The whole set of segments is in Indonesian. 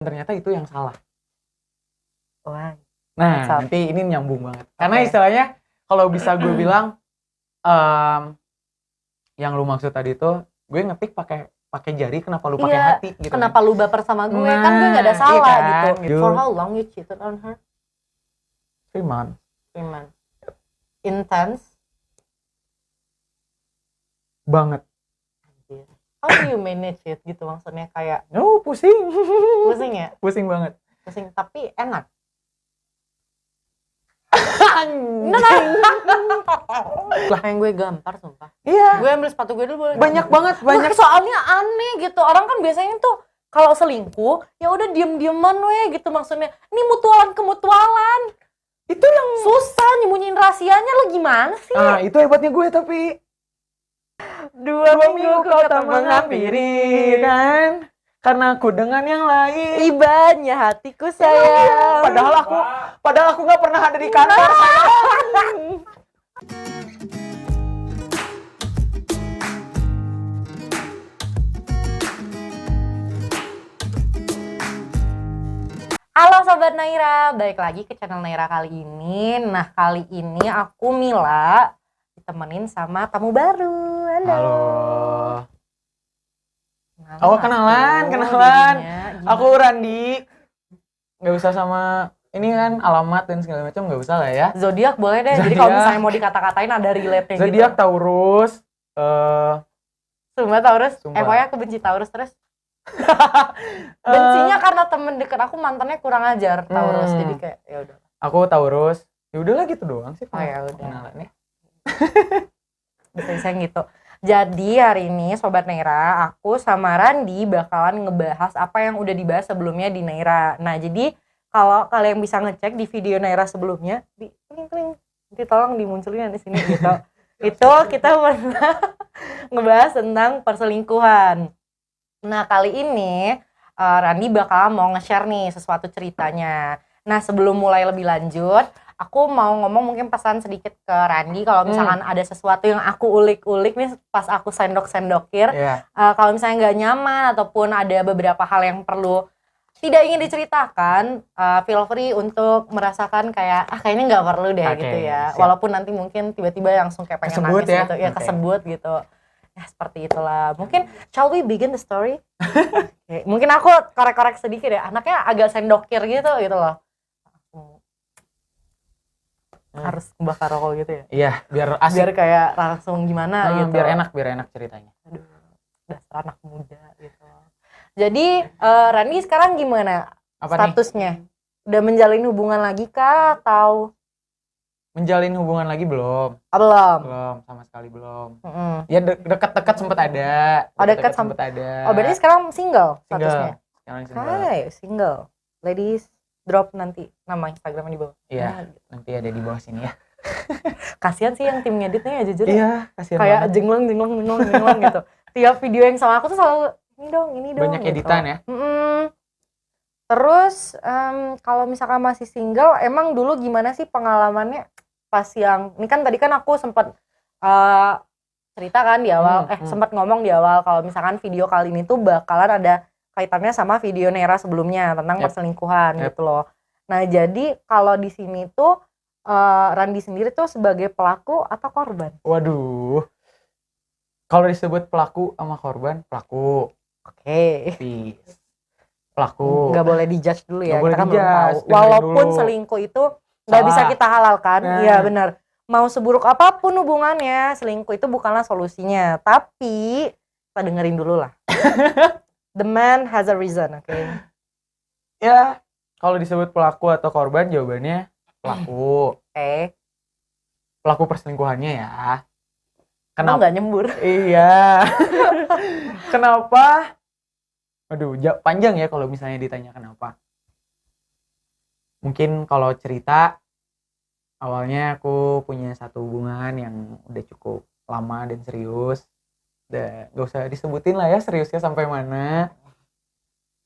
ternyata itu yang salah. Wah. Nah, nanti ini nyambung banget. Karena istilahnya kalau bisa gue bilang yang lu maksud tadi tuh, gue ngetik pakai jari, kenapa lu pakai hati gitu. Kenapa lu baper sama gue? Kan gue enggak ada salah gitu. For how long you cheated on her? 3 months. Intense banget. How do you manage it gitu, maksudnya kayak pusing ya? Pusing banget. Pusing tapi enak. Yang gue gampar sumpah. Iya. Gue ambil sepatu gue dulu boleh. Banyak banget. Soalnya aneh gitu. Orang kan biasanya tuh kalau selingkuh ya udah diem-dieman gitu, maksudnya. Ini mutualan. Itu yang susah nyembunyiin rahasianya, lo gimana sih? Itu hebatnya gue tapi 2 minggu kau tak menghampiri kan, karena aku dengan yang lain. Ibanya hatiku sayang. Padahal aku nggak pernah ada di kantor sayang. Halo Sobat Naira, balik lagi ke channel Naira kali ini. Nah, kali ini aku Mila ditemenin sama tamu baru. Halo. Kenalan. Aku Randi. Nggak usah sama ini kan alamat dan segala macam, nggak usah lah ya. Zodiak boleh deh. Jadi kalau misalnya mau dikata-katain ada relate-nya gitu. Zodiak Taurus. Sumpah Taurus. Pokoknya aku benci Taurus terus. Bencinya karena temen deket aku mantannya kurang ajar Taurus, jadi kayak ya udah. Aku Taurus. Ya udahlah gitu doang sih. Oh ya udah. Kenalannya. Bisa gitu. Jadi hari ini Sobat Naira, aku sama Randi bakalan ngebahas apa yang udah dibahas sebelumnya di Naira. Nah, jadi kalau kalian bisa ngecek di video Naira sebelumnya, nanti tolong dimunculin di sini gitu. Itu kita pernah ngebahas tentang perselingkuhan. Nah, kali ini Randi bakalan mau nge-share nih sesuatu ceritanya. Nah, sebelum mulai lebih lanjut, aku mau ngomong mungkin pesan sedikit ke Randi kalau misalkan ada sesuatu yang aku ulik-ulik nih pas aku sendok-sendokir. Kalau misalnya nggak nyaman ataupun ada beberapa hal yang perlu tidak ingin diceritakan, feel free untuk merasakan kayak kayaknya nggak perlu deh gitu ya. Siap. Walaupun nanti mungkin tiba-tiba langsung kayak pengen kesebut nangis gitu, ya kesebut gitu. Ya seperti itulah. Mungkin shall we begin the story? Mungkin aku korek-korek sedikit ya. Anaknya agak sendokir gitu loh. Harus bakar rokok gitu ya? Iya, biar asik. Biar kayak langsung gimana gitu. Biar enak ceritanya. Aduh, dasar anak muda gitu. Jadi Randi sekarang gimana statusnya? Udah menjalin hubungan lagi kah atau? Menjalin hubungan lagi belum. Belum, sama sekali belum. Ya dekat-dekat sempat ada. Dekat sempat ada. Oh, berarti sekarang single statusnya? Sekarang single. Hai, single. Ladies, drop nanti nama Instagramnya di bawah. Iya, nanti ada di bawah sini ya. Kasian sih yang tim ngeditnya ya jujur. Iya, kasian kayak jenglong gitu. Tiap video yang sama aku tuh selalu ini dong. Banyak editan ya. Terus kalau misalkan masih single, emang dulu gimana sih pengalamannya pas yang ini kan tadi kan aku sempat cerita kan di awal, sempat ngomong di awal kalau misalkan video kali ini tuh bakalan ada kaitannya sama video Naira sebelumnya tentang perselingkuhan gitu loh. Nah, jadi kalau di sini tuh Randi sendiri tuh sebagai pelaku atau korban? Waduh. Kalau disebut pelaku sama korban, pelaku. Oke. Pelaku. Nggak boleh dijudge dulu ya, kita kan belum tahu. Walaupun selingkuh itu nggak bisa kita halalkan, iya benar. Mau seburuk apapun hubungannya, selingkuh itu bukanlah solusinya. Tapi kita dengerin dulu lah. The man has a reason, oke? Ya, kalau disebut pelaku atau korban, jawabannya pelaku. Oke. Pelaku perselingkuhannya ya. Kenapa nggak nyembur? Iya. Kenapa? Aduh, panjang ya kalau misalnya ditanya kenapa. Mungkin kalau cerita, awalnya aku punya satu hubungan yang udah cukup lama dan serius. Gak usah disebutin lah ya seriusnya sampai mana.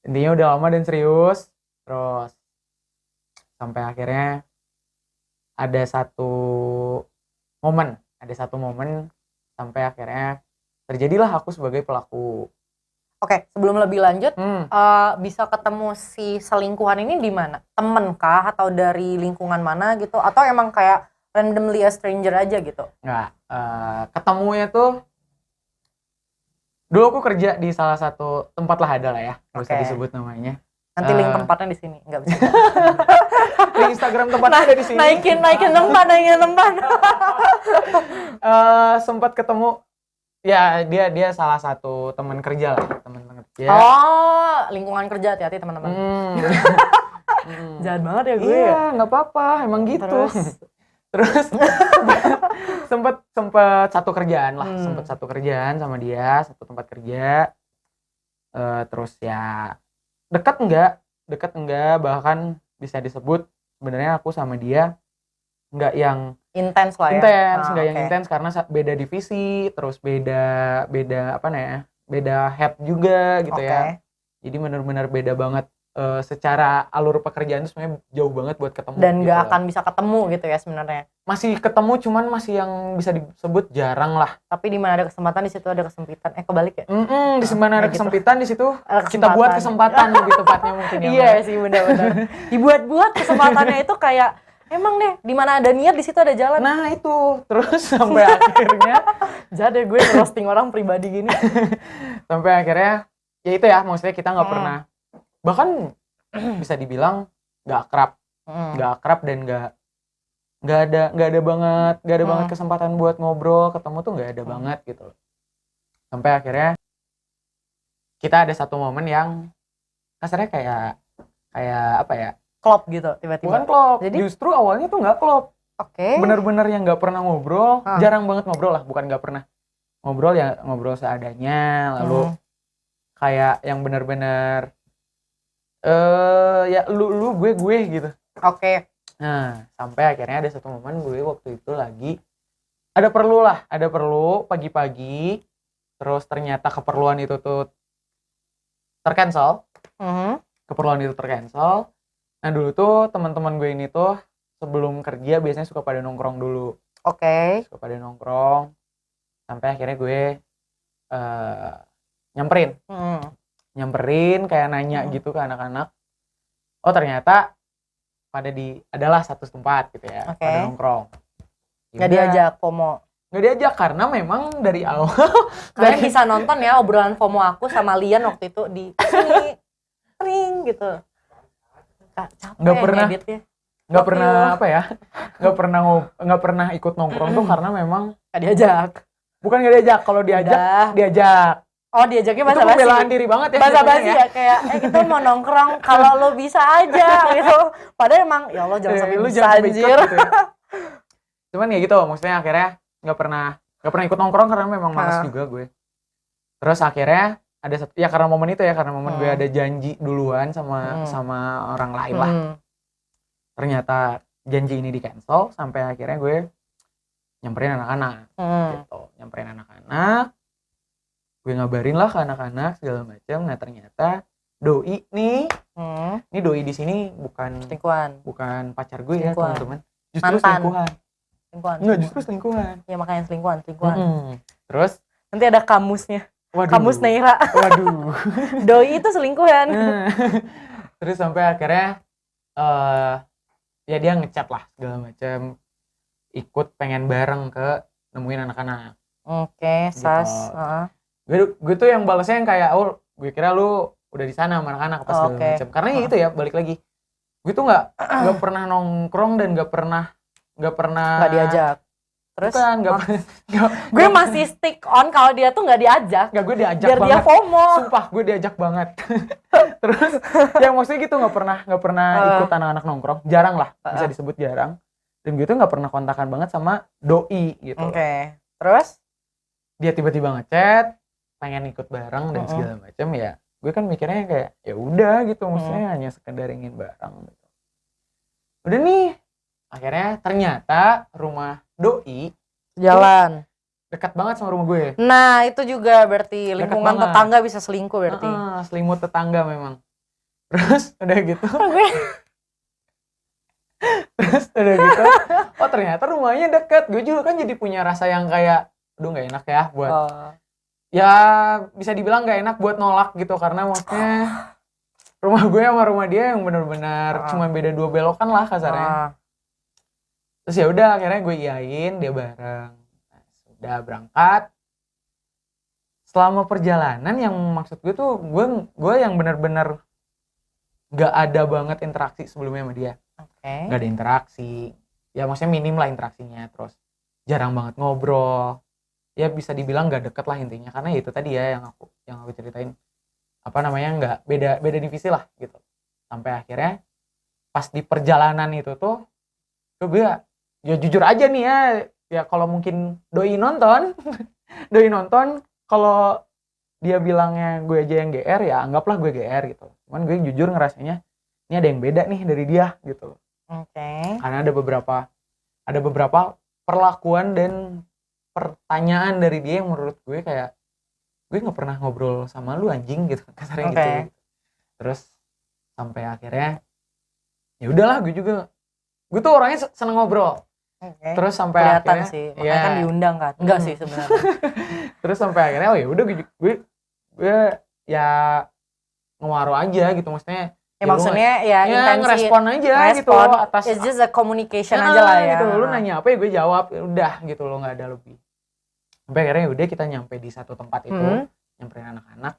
Intinya udah lama dan serius. Terus sampai akhirnya ada satu momen sampai akhirnya terjadilah aku sebagai pelaku. Oke, sebelum lebih lanjut, Hmm. bisa ketemu si selingkuhan ini di mana? Temen kah atau dari lingkungan mana gitu? Atau emang kayak randomly a stranger aja gitu? Nggak, ketemunya tuh dulu aku kerja di salah satu tempat lah, ada lah ya, nggak usah Oke. disebut namanya. Nanti link tempatnya di sini, nggak bisa. Di Instagram tempatnya ada di sini. naikin tempat. Sempat ketemu, ya dia salah satu teman kerja lah, teman kerja. Oh, lingkungan kerja, hati-hati teman-teman. Jahat banget ya gue ya. Iya, nggak apa-apa, emang gitu. Terus sempet satu kerjaan lah, sempet satu kerjaan sama dia, satu tempat kerja. Terus ya dekat enggak, bahkan bisa disebut sebenarnya aku sama dia nggak yang intens lah ya. nggak yang intens karena beda divisi, terus beda apa namanya, beda head juga gitu ya. Jadi benar-benar beda banget. Secara alur pekerjaan itu sebenarnya jauh banget buat ketemu. Dan gitu nggak loh. akan bisa ketemu gitu ya sebenarnya. Masih ketemu, cuman masih yang bisa disebut jarang lah. Tapi di mana ada kesempatan di situ ada kesempitan. Kebalik ya? Di mana ada gitu. kesempitan di situ kita buat kesempatan lebih tepatnya mungkin ya. Iya sih, benar-benar. Dibuat-buat kesempatannya itu kayak emang deh di mana ada niat di situ ada jalan. Nah itu terus sampai akhirnya jadi gue roasting orang pribadi gini. Sampai akhirnya ya itu ya, maksudnya kita nggak pernah, bahkan bisa dibilang nggak akrab dan nggak ada banget kesempatan buat ngobrol, ketemu tuh nggak ada banget gitu loh. Sampai akhirnya kita ada satu momen yang kasarnya kayak apa ya, klop gitu tiba-tiba. bukan klop. Jadi justru awalnya tuh nggak klop. Oke. Bener-bener yang nggak pernah ngobrol, jarang banget ngobrol lah, bukan nggak pernah ngobrol, ya ngobrol seadanya, lalu kayak yang bener-bener ya lu gue gitu. Oke. Nah sampai akhirnya ada satu momen gue waktu itu lagi ada perlu pagi-pagi, terus ternyata keperluan itu tuh tercancel. Keperluan itu tercancel. Nah dulu tuh teman-teman gue ini tuh sebelum kerja biasanya suka pada nongkrong dulu. Oke. Suka pada nongkrong. Sampai akhirnya gue nyamperin kayak nanya gitu ke anak-anak. Oh ternyata adalah satu tempat gitu ya, pada nongkrong. Nggak diajak FOMO. Nggak diajak karena memang dari awal. Kalian bisa nonton ya obrolan FOMO aku sama Lian waktu itu di sini ring gitu. Capek Nggak pernah ngeditnya. nggak pernah apa ya, nggak pernah ikut nongkrong tuh karena memang nggak diajak. Bukan nggak diajak, kalau diajak. Oh diajaknya itu pembelaan diri banget ya. Basa-basi ya kayak kita mau nongkrong kalau lo bisa aja gitu. Padahal emang ya Allah jangan sampai bisa anjir. Gitu ya. Cuman ya gitu, maksudnya akhirnya nggak pernah ikut nongkrong karena memang malas juga gue. Terus akhirnya ada satu ya karena momen itu ya, karena momen gue ada janji duluan sama orang lain lah. Ternyata janji ini di cancel, sampai akhirnya gue nyamperin anak-anak gitu. Nyamperin anak-anak, gue ngabarin lah ke anak-anak segala macam. Nah ternyata doi nih, ini doi di sini bukan pacar gue ya teman-teman, justru selingkuhan. Enggak, justru selingkuhan. Ya makanya selingkuhan. Terus nanti ada kamusnya. Waduh. Kamus Neira. Waduh. Doi itu selingkuhan. Terus sampai akhirnya ya dia ngechat lah segala macam, ikut pengen bareng ke nemuin anak-anak. Oke, sas. Gue tuh yang balasnya yang kayak, oh gue kira lu udah di sana sama anak-anak apa segala macam. Karena itu ya balik lagi, gue tuh nggak pernah nongkrong dan nggak pernah diajak. Terus bukan, gue masih stick on kalau dia tuh nggak diajak. Nggak, gue diajak biar banget. Dia FOMO. Sumpah gue diajak banget. Terus yang maksudnya gitu nggak pernah ikut anak-anak nongkrong, jarang lah, bisa disebut jarang. Dan gue tuh nggak pernah kontakan banget sama doi gitu. Oke. Terus dia tiba-tiba ngechat pengen ikut bareng dan segala macam, ya gue kan mikirnya kayak ya udah gitu, maksudnya hanya sekedar ingin bareng gitu. Udah nih, akhirnya ternyata rumah doi jalan dekat banget sama rumah gue. Nah itu juga berarti lingkungan tetangga bisa selingkuh berarti. Selimut tetangga memang. Terus udah gitu oh ternyata rumahnya dekat. Gue juga kan jadi punya rasa yang kayak aduh nggak enak ya buat ya bisa dibilang nggak enak buat nolak gitu, karena maksudnya rumah gue sama rumah dia yang benar-benar cuma beda 2 belokan lah kasarnya. Terus ya udah akhirnya gue iyain, dia bareng. Nah, sudah berangkat. Selama perjalanan yang maksud gue tuh gue yang benar-benar nggak ada banget interaksi sebelumnya sama dia. Nggak ada interaksi. Ya maksudnya minim lah interaksinya, terus jarang banget ngobrol. Ya bisa dibilang nggak deket lah intinya, karena itu tadi ya yang aku ceritain, apa namanya, nggak beda divisi lah gitu. Sampai akhirnya pas di perjalanan itu tuh gue ya jujur aja nih ya kalau mungkin doi nonton kalau dia bilangnya gue aja yang GR, ya anggaplah gue GR gitu. Cuman gue jujur ngerasanya ini ada yang beda nih dari dia gitu. Karena ada beberapa perlakuan dan pertanyaan dari dia yang menurut gue kayak, gue nggak pernah ngobrol sama lu anjing gitu, kasarnya gitu. Terus sampai akhirnya ya udahlah, gue tuh orangnya seneng ngobrol. Terus sampai kelihatan akhirnya sih, makanya kan diundang kan. Enggak sih sebenarnya. Terus sampai akhirnya oh ya udah gue ya ngewaru aja gitu, maksudnya ya maksudnya ya intensi ngerespon aja gitu atas it's just a communication aja lah ya gitu. Lu nanya apa ya gue jawab, udah gitu loh, nggak ada lebih. Sampai akhirnya udah kita nyampe di satu tempat itu, nyamperin anak-anak.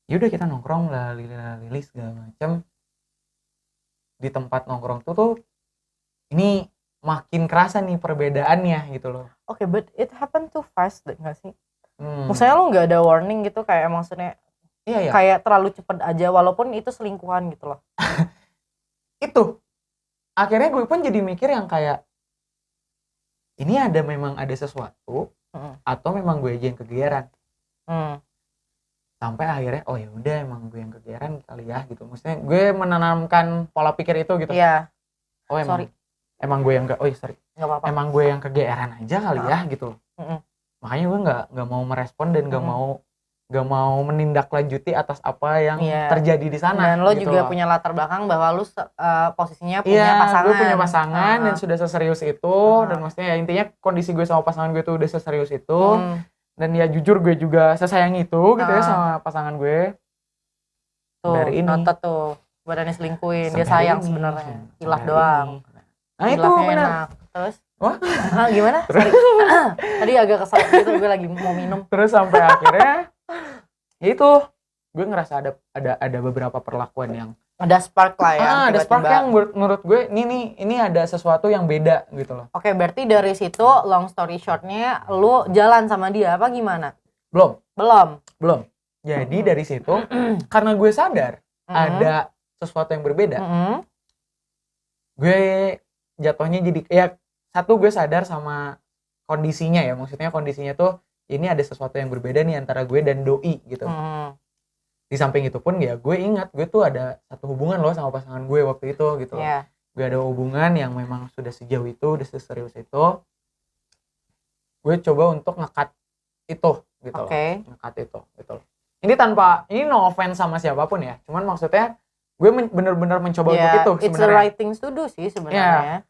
Ya udah kita nongkrong lah, lili segala macam. Di tempat nongkrong tuh ini makin kerasa nih perbedaannya gitu loh. But it happened too fast nggak sih? Maksudnya lu nggak ada warning gitu, kayak maksudnya kayak terlalu cepet aja, walaupun itu selingkuhan gitu loh. Itu akhirnya gue pun jadi mikir yang kayak, ini memang ada sesuatu atau memang gue aja yang kegeeran. Sampai akhirnya oh ya udah emang gue yang kegeeran kali ya gitu. Maksudnya gue menanamkan pola pikir itu gitu. Oh emang gue yang nggak apa-apa. Emang gue yang kegeeran aja kali ya gitu. Makanya gue nggak mau merespon dan nggak mau menindaklanjuti atas apa yang terjadi di sana. Dan lo gitu juga loh. punya latar belakang bahwa lo posisinya punya pasangan. Gue punya pasangan dan sudah seserius itu. Dan maksudnya ya intinya kondisi gue sama pasangan gue tuh udah seserius itu. Dan ya jujur gue juga sesayang itu gitu ya sama pasangan gue. Tuh, dari ini nonton tuh badannya selingkuhin, dia sayang sebenarnya, hilaf doang. Nah itu benar. Terus? Wah, gimana? Sorry. Tadi agak kesal gitu, gue lagi mau minum. Terus sampai akhirnya ya itu gue ngerasa ada beberapa perlakuan yang ada spark lah ya. Ada spark yang menurut gue ini ada sesuatu yang beda gitu loh. Oke, berarti dari situ long story shortnya lu jalan sama dia apa gimana? Belum. Jadi dari situ karena gue sadar ada sesuatu yang berbeda. Gue jatuhnya jadi ya satu, gue sadar sama kondisinya ya, maksudnya kondisinya tuh ini ada sesuatu yang berbeda nih antara gue dan doi gitu. Di samping itu pun ya gue ingat gue tuh ada satu hubungan loh sama pasangan gue waktu itu gitu loh. Gue ada hubungan yang memang sudah sejauh itu, udah seserius itu. Gue coba untuk ngekat itu gitu loh. Ngekat itu gitu loh. Ini no offense sama siapapun ya, cuman maksudnya gue bener-bener mencoba untuk itu sebenarnya. It's the right things to do sih sebenarnya.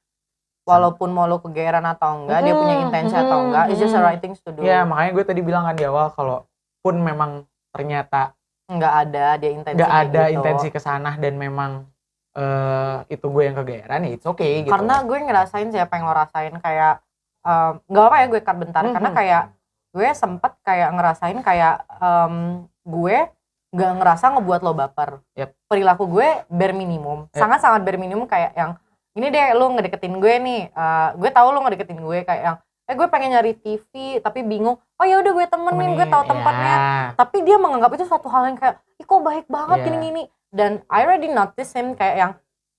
Walaupun mau lo kegeeran atau enggak, dia punya intensi atau enggak, it's just the right things to do. Ya makanya gue tadi bilang kan di awal, kalau pun memang ternyata nggak ada intensi kesana dan memang itu gue yang kegeeran, ya it's okay gitu. Karena gue ngerasain siapa yang lo rasain, kayak nggak apa ya gue cut bentar, karena kayak gue sempet kayak ngerasain kayak gue nggak ngerasa ngebuat lo baper. Perilaku gue bare minimum, sangat-sangat bare minimum, kayak yang ini deh lo ngedeketin gue nih, gue tahu lo ngedeketin gue kayak yang gue pengen nyari TV tapi bingung, oh ya udah gue temenin, gue tahu tempatnya, tapi dia menganggap itu suatu hal yang kayak kok baik banget gini-gini. Dan I already notice him kayak yang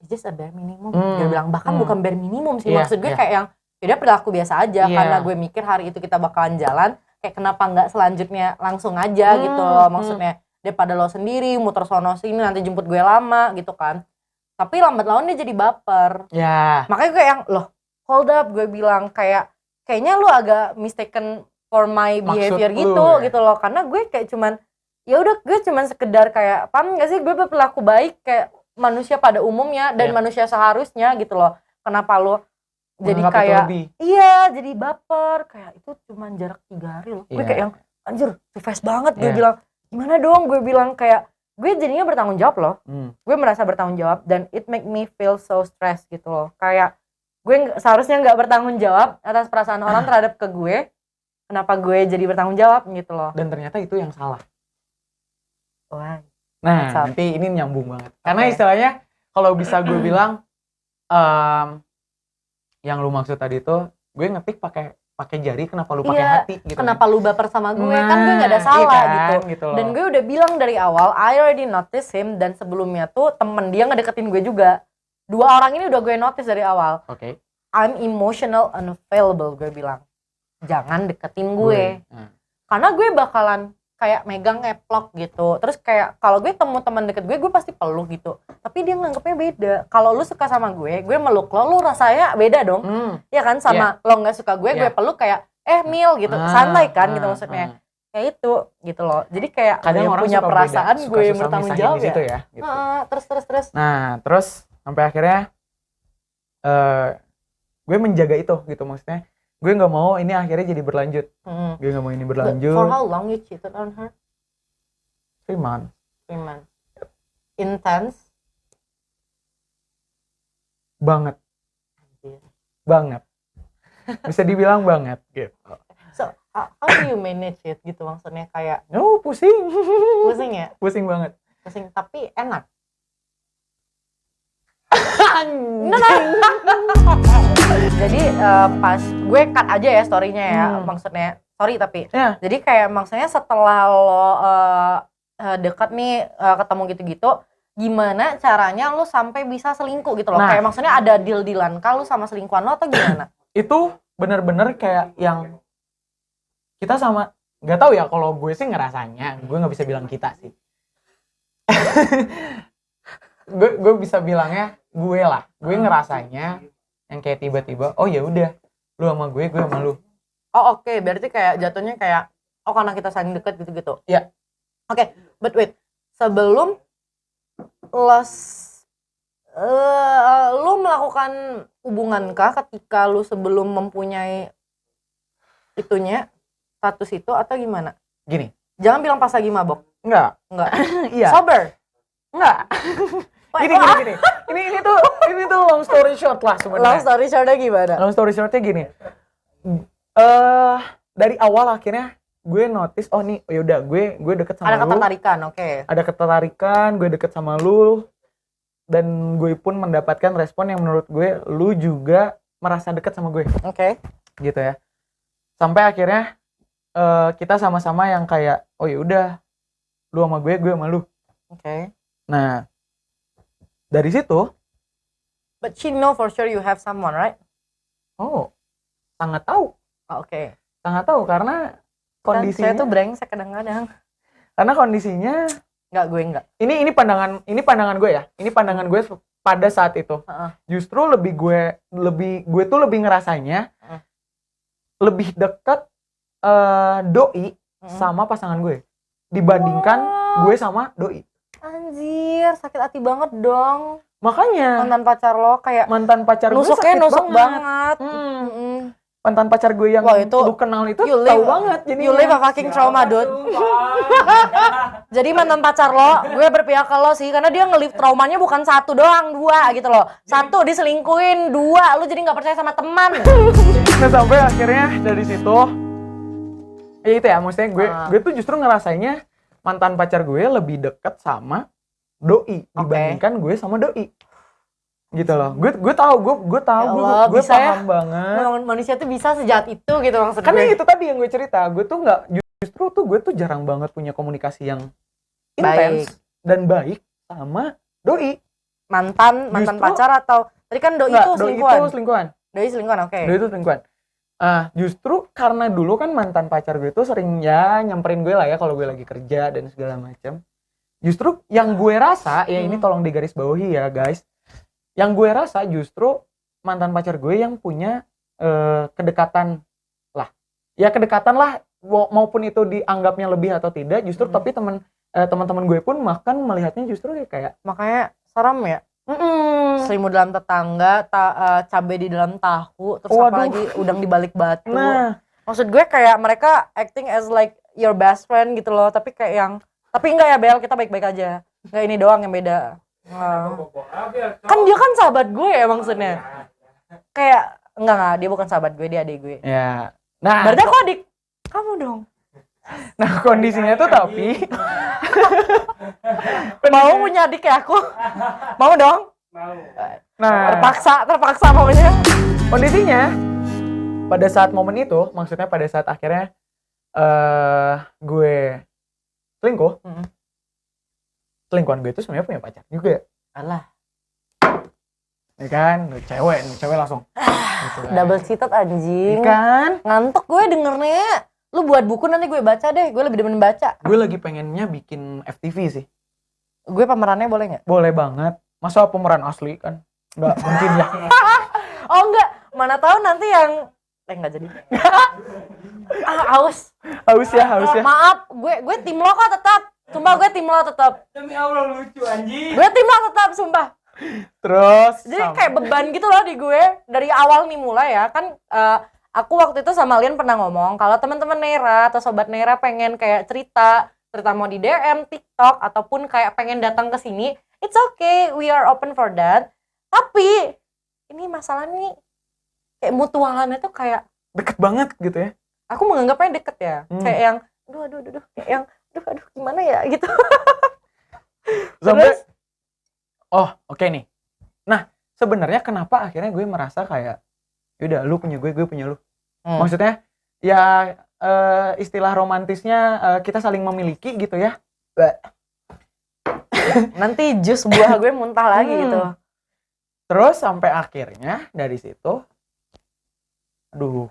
it's just a bare minimum. Dia bilang bahkan bukan bare minimum sih, maksud gue kayak yang dia perilaku biasa aja, karena gue mikir hari itu kita bakalan jalan, kayak kenapa nggak selanjutnya langsung aja gitu loh, maksudnya daripada lo sendiri muter sono sini nanti jemput gue lama gitu kan. Tapi lambat laun dia jadi baper. Makanya gue yang loh hold up, gue bilang kayaknya lu agak mistaken for my behavior gitu loh, karena gue kayak cuman ya udah, gue cuman sekedar kayak paham nggak sih, gue berperilaku baik kayak manusia pada umumnya dan manusia seharusnya gitu loh. Kenapa lu jadi kayak jadi baper, kayak itu cuman jarak 3 hari loh. Gue kayak yang anjir too fast banget. Gue Iya. bilang gimana dong, gue bilang kayak gue jadinya bertanggung jawab loh. Gue merasa bertanggung jawab dan it make me feel so stressed gitu loh. Kayak gue seharusnya nggak bertanggung jawab atas perasaan orang terhadap ke gue. Kenapa gue jadi bertanggung jawab gitu loh. Dan ternyata itu yang salah. Wah. Nah, What's up? nanti ini nyambung banget. Karena Oke. istilahnya kalau bisa gue bilang yang lu maksud tadi tuh, gue ngetik pakai jari, kenapa lu pakai Iya, hati gitu. kenapa lu baper sama gue? Nah, Kan gue gak ada iya salah kan, gitu. loh. Dan gue udah bilang dari awal, I already notice him. Dan sebelumnya tuh temen dia ngedeketin gue juga. 2 orang ini udah gue notice dari awal. Oke. I'm emotional unavailable, gue bilang. Jangan deketin gue. Karena gue bakalan kayak megang ngeplok gitu. Terus kayak kalau gue temu teman deket gue pasti peluk gitu. Tapi dia nganggapnya beda. Kalau lu suka sama gue meluk lo, lu rasanya beda dong. Ya kan, sama lo nggak suka gue peluk kayak Mil gitu. Santai kan gitu maksudnya. Kayak itu gitu loh. Jadi kayak kadang orang punya suka perasaan beda, gue yang suka bertanggung misahin jawab di situ ya. gitu. Terus. Nah, terus sampai akhirnya gue menjaga itu gitu, maksudnya gue nggak mau ini akhirnya jadi berlanjut. Gue nggak mau ini berlanjut. For how long you cheated on her? 3 months. 3 months. Intense Banget. Anjir. Banget. Bisa dibilang banget gitu. So how do you manage it gitu, maksudnya kayak Pusing. pusing ya? Pusing banget. Pusing tapi enak. Jadi pas gue cut aja ya story-nya ya, maksudnya sorry tapi jadi kayak maksudnya setelah lo dekat nih ketemu gitu-gitu, gimana caranya lo sampai bisa selingkuh gitu loh. Nah. Kayak maksudnya ada deal-dealan kah lo sama selingkuhan lo atau gimana? Itu bener-bener kayak yang kita sama, nggak tahu ya, kalau gue sih ngerasanya, gue nggak bisa bilang kita sih. gue bisa bilangnya gue lah, gue ngerasanya yang kayak tiba-tiba oh ya udah, lu sama gue sama lu. Oh oke, berarti kayak jatuhnya kayak karena kita saling deket gitu-gitu. Iya. Oke, but wait, sebelum lu melakukan hubungan kah ketika lu sebelum mempunyai itunya, status itu atau gimana? Gini, Jangan bilang pas lagi mabok. enggak. Iya. Sober. Enggak. Gini. Ini tuh long story short lah sebenarnya. Long story short-nya gimana? Long story short-nya gini. Dari awal akhirnya gue notice yaudah gue deket sama Ada lu. ketertarikan, oke. Ada ketertarikan, gue deket sama lu, dan gue pun mendapatkan respon yang menurut gue lu juga merasa deket sama gue. Oke. Gitu ya. Sampai akhirnya kita sama-sama yang kayak oh ya udah, lu sama gue sama lu. Oke. Nah, dari situ, But she know for sure you have someone, right? sangat tahu. Oke. Sangat tahu karena kondisinya. Saya tuh brengsek kadang-kadang. Karena kondisinya Gue enggak. ini pandangan gue ya. Ini pandangan gue pada saat itu. Justru gue tuh lebih ngerasanya lebih dekat doi sama pasangan gue dibandingkan gue sama doi. Anjir, sakit hati banget dong. Makanya Mantan pacar lo kayak mantan pacar gue sakit nusuk banget. Mantan pacar gue yang Wah, itu lu kenal itu you tahu live- banget. Jadi You live a fucking trauma, dude. Jadi mantan pacar lo, gue berpihak ke lo sih, karena dia nge-live traumanya bukan 1 doang, 2 gitu loh. 1 diselingkuhin, 2 lu jadi nggak percaya sama teman. Nah, sampai akhirnya dari situ ya itu ya, maksudnya gue tuh justru ngerasainnya mantan pacar gue lebih dekat sama doi dibandingkan gue sama doi. Gitu loh. Gue tahu gue Allah, gue bisa paham banget. Manusia tuh bisa sejahat itu gitu maksud Karena gue. itu tadi yang gue cerita, gue tuh nggak, justru tuh gue tuh jarang banget punya komunikasi yang intens dan baik sama doi. Mantan Justru- pacar atau tadi kan doi Nggak, itu selingkuhan. Doi itu selingkuhan. Oke. Doi itu selingkuhan. Justru karena dulu kan mantan pacar gue tuh sering ya nyamperin gue lah ya kalau gue lagi kerja dan segala macam. Justru yang gue rasa ya ini tolong digarisbawahi ya guys. Yang gue rasa justru mantan pacar gue yang punya kedekatan lah. Ya kedekatan lah, maupun itu dianggapnya lebih atau tidak, justru tapi teman-teman gue pun bahkan melihatnya justru kayak Makanya serem ya. Selimut dalam tetangga, cabai di dalam tahu, terus Waduh. apalagi udang di balik batu. Nah, Maksud gue kayak mereka acting as like your best friend gitu loh, tapi kayak yang tapi enggak ya Bel, kita baik-baik aja. Enggak ini doang yang beda. Kan dia kan sahabat gue ya maksudnya. Kayak enggak, dia bukan sahabat gue, dia adik gue. Ya. Nah, Berarti aku adik kamu dong. nah kondisinya tuh tapi Mau punya adik kayak aku? Mau dong? nah, Terpaksa maunya. kondisinya pada saat momen itu, maksudnya pada saat akhirnya gue selingkuh. Selingkuhan gue itu sebenarnya punya pacar juga. Alah, Ya kan, cewek langsung. Gitu kan. double cheated anjing. Ya kan? Ngantuk gue dengernya. Lu buat buku nanti gue baca deh, gue lebih demen baca. Gue lagi pengennya bikin FTV sih. Gue pemerannya boleh nggak? Boleh banget. Masa pemeran asli kan? Nggak mungkin ya. Oh enggak, mana tahu nanti yang enggak jadi. Aus. Haus ya. Maaf, gue tim lo kok tetap. Sumpah gue tim lo tetap. Demi Allah lucu anjing. Gue tim lo tetap, sumpah. Terus Jadi kayak beban gitu loh di gue dari awal nih mulai ya kan. Aku waktu itu sama Lian pernah ngomong kalau teman-teman Nera atau sobat Nera pengen kayak cerita mau di DM, TikTok ataupun kayak pengen datang ke sini, it's okay, we are open for that. Tapi ini masalah nih kayak mutualannya tuh kayak deket banget gitu ya. aku menganggapnya deket ya. Kayak yang aduh kayak yang aduh gimana ya gitu. Sampai Terus? oh, oke nih. Nah, sebenarnya kenapa akhirnya gue merasa kayak yaudah lu punya gue punya lu. Maksudnya ya istilah romantisnya kita saling memiliki gitu ya. Nanti jus buah gue muntah lagi gitu. Terus sampai akhirnya dari situ aduh.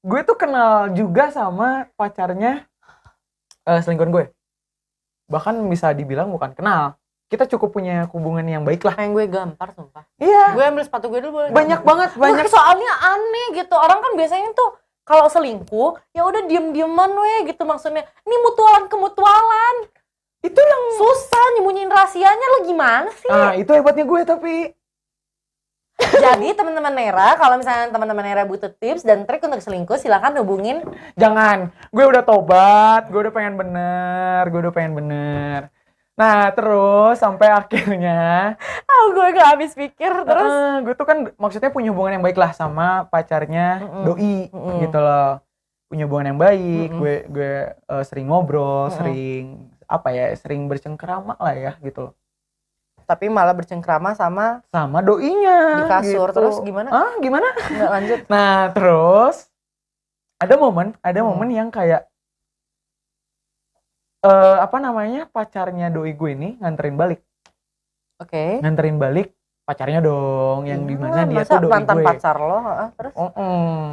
Gue tuh kenal juga sama pacarnya selingkuhan gue. Bahkan bisa dibilang bukan kenal. Kita cukup punya hubungan yang baik lah. Pengen gue gampar sumpah. Iya. Gue ambil sepatu gue dulu boleh. Banyak banget, banyak. Soalnya aneh gitu. Orang kan biasanya tuh kalau selingkuh ya udah diem-dieman weh gitu maksudnya. Ini mutualan. Itu yang susah nyembunyiin rahasianya, lo gimana sih? Ah, itu hebatnya gue tapi. Jadi teman-teman Nera, kalau misalnya teman-teman Nera butuh tips dan trik untuk selingkuh, silakan hubungin. Jangan, gue udah tobat, gue udah pengen bener. Nah terus sampai akhirnya gue gak habis pikir terus. gue tuh kan maksudnya punya hubungan yang baik lah sama pacarnya doi gitu loh. Punya hubungan yang baik, gue sering ngobrol, sering bercengkerama lah ya gitu loh. Tapi malah bercengkrama sama doinya di kasur gitu. Terus gimana? Gimana? Nggak lanjut. Nah terus ada momen yang kayak pacarnya doi gue ini nganterin balik. Oke. Nganterin balik pacarnya dong, yang dimana dia tuh doi mantan gue. pacar lo, terus?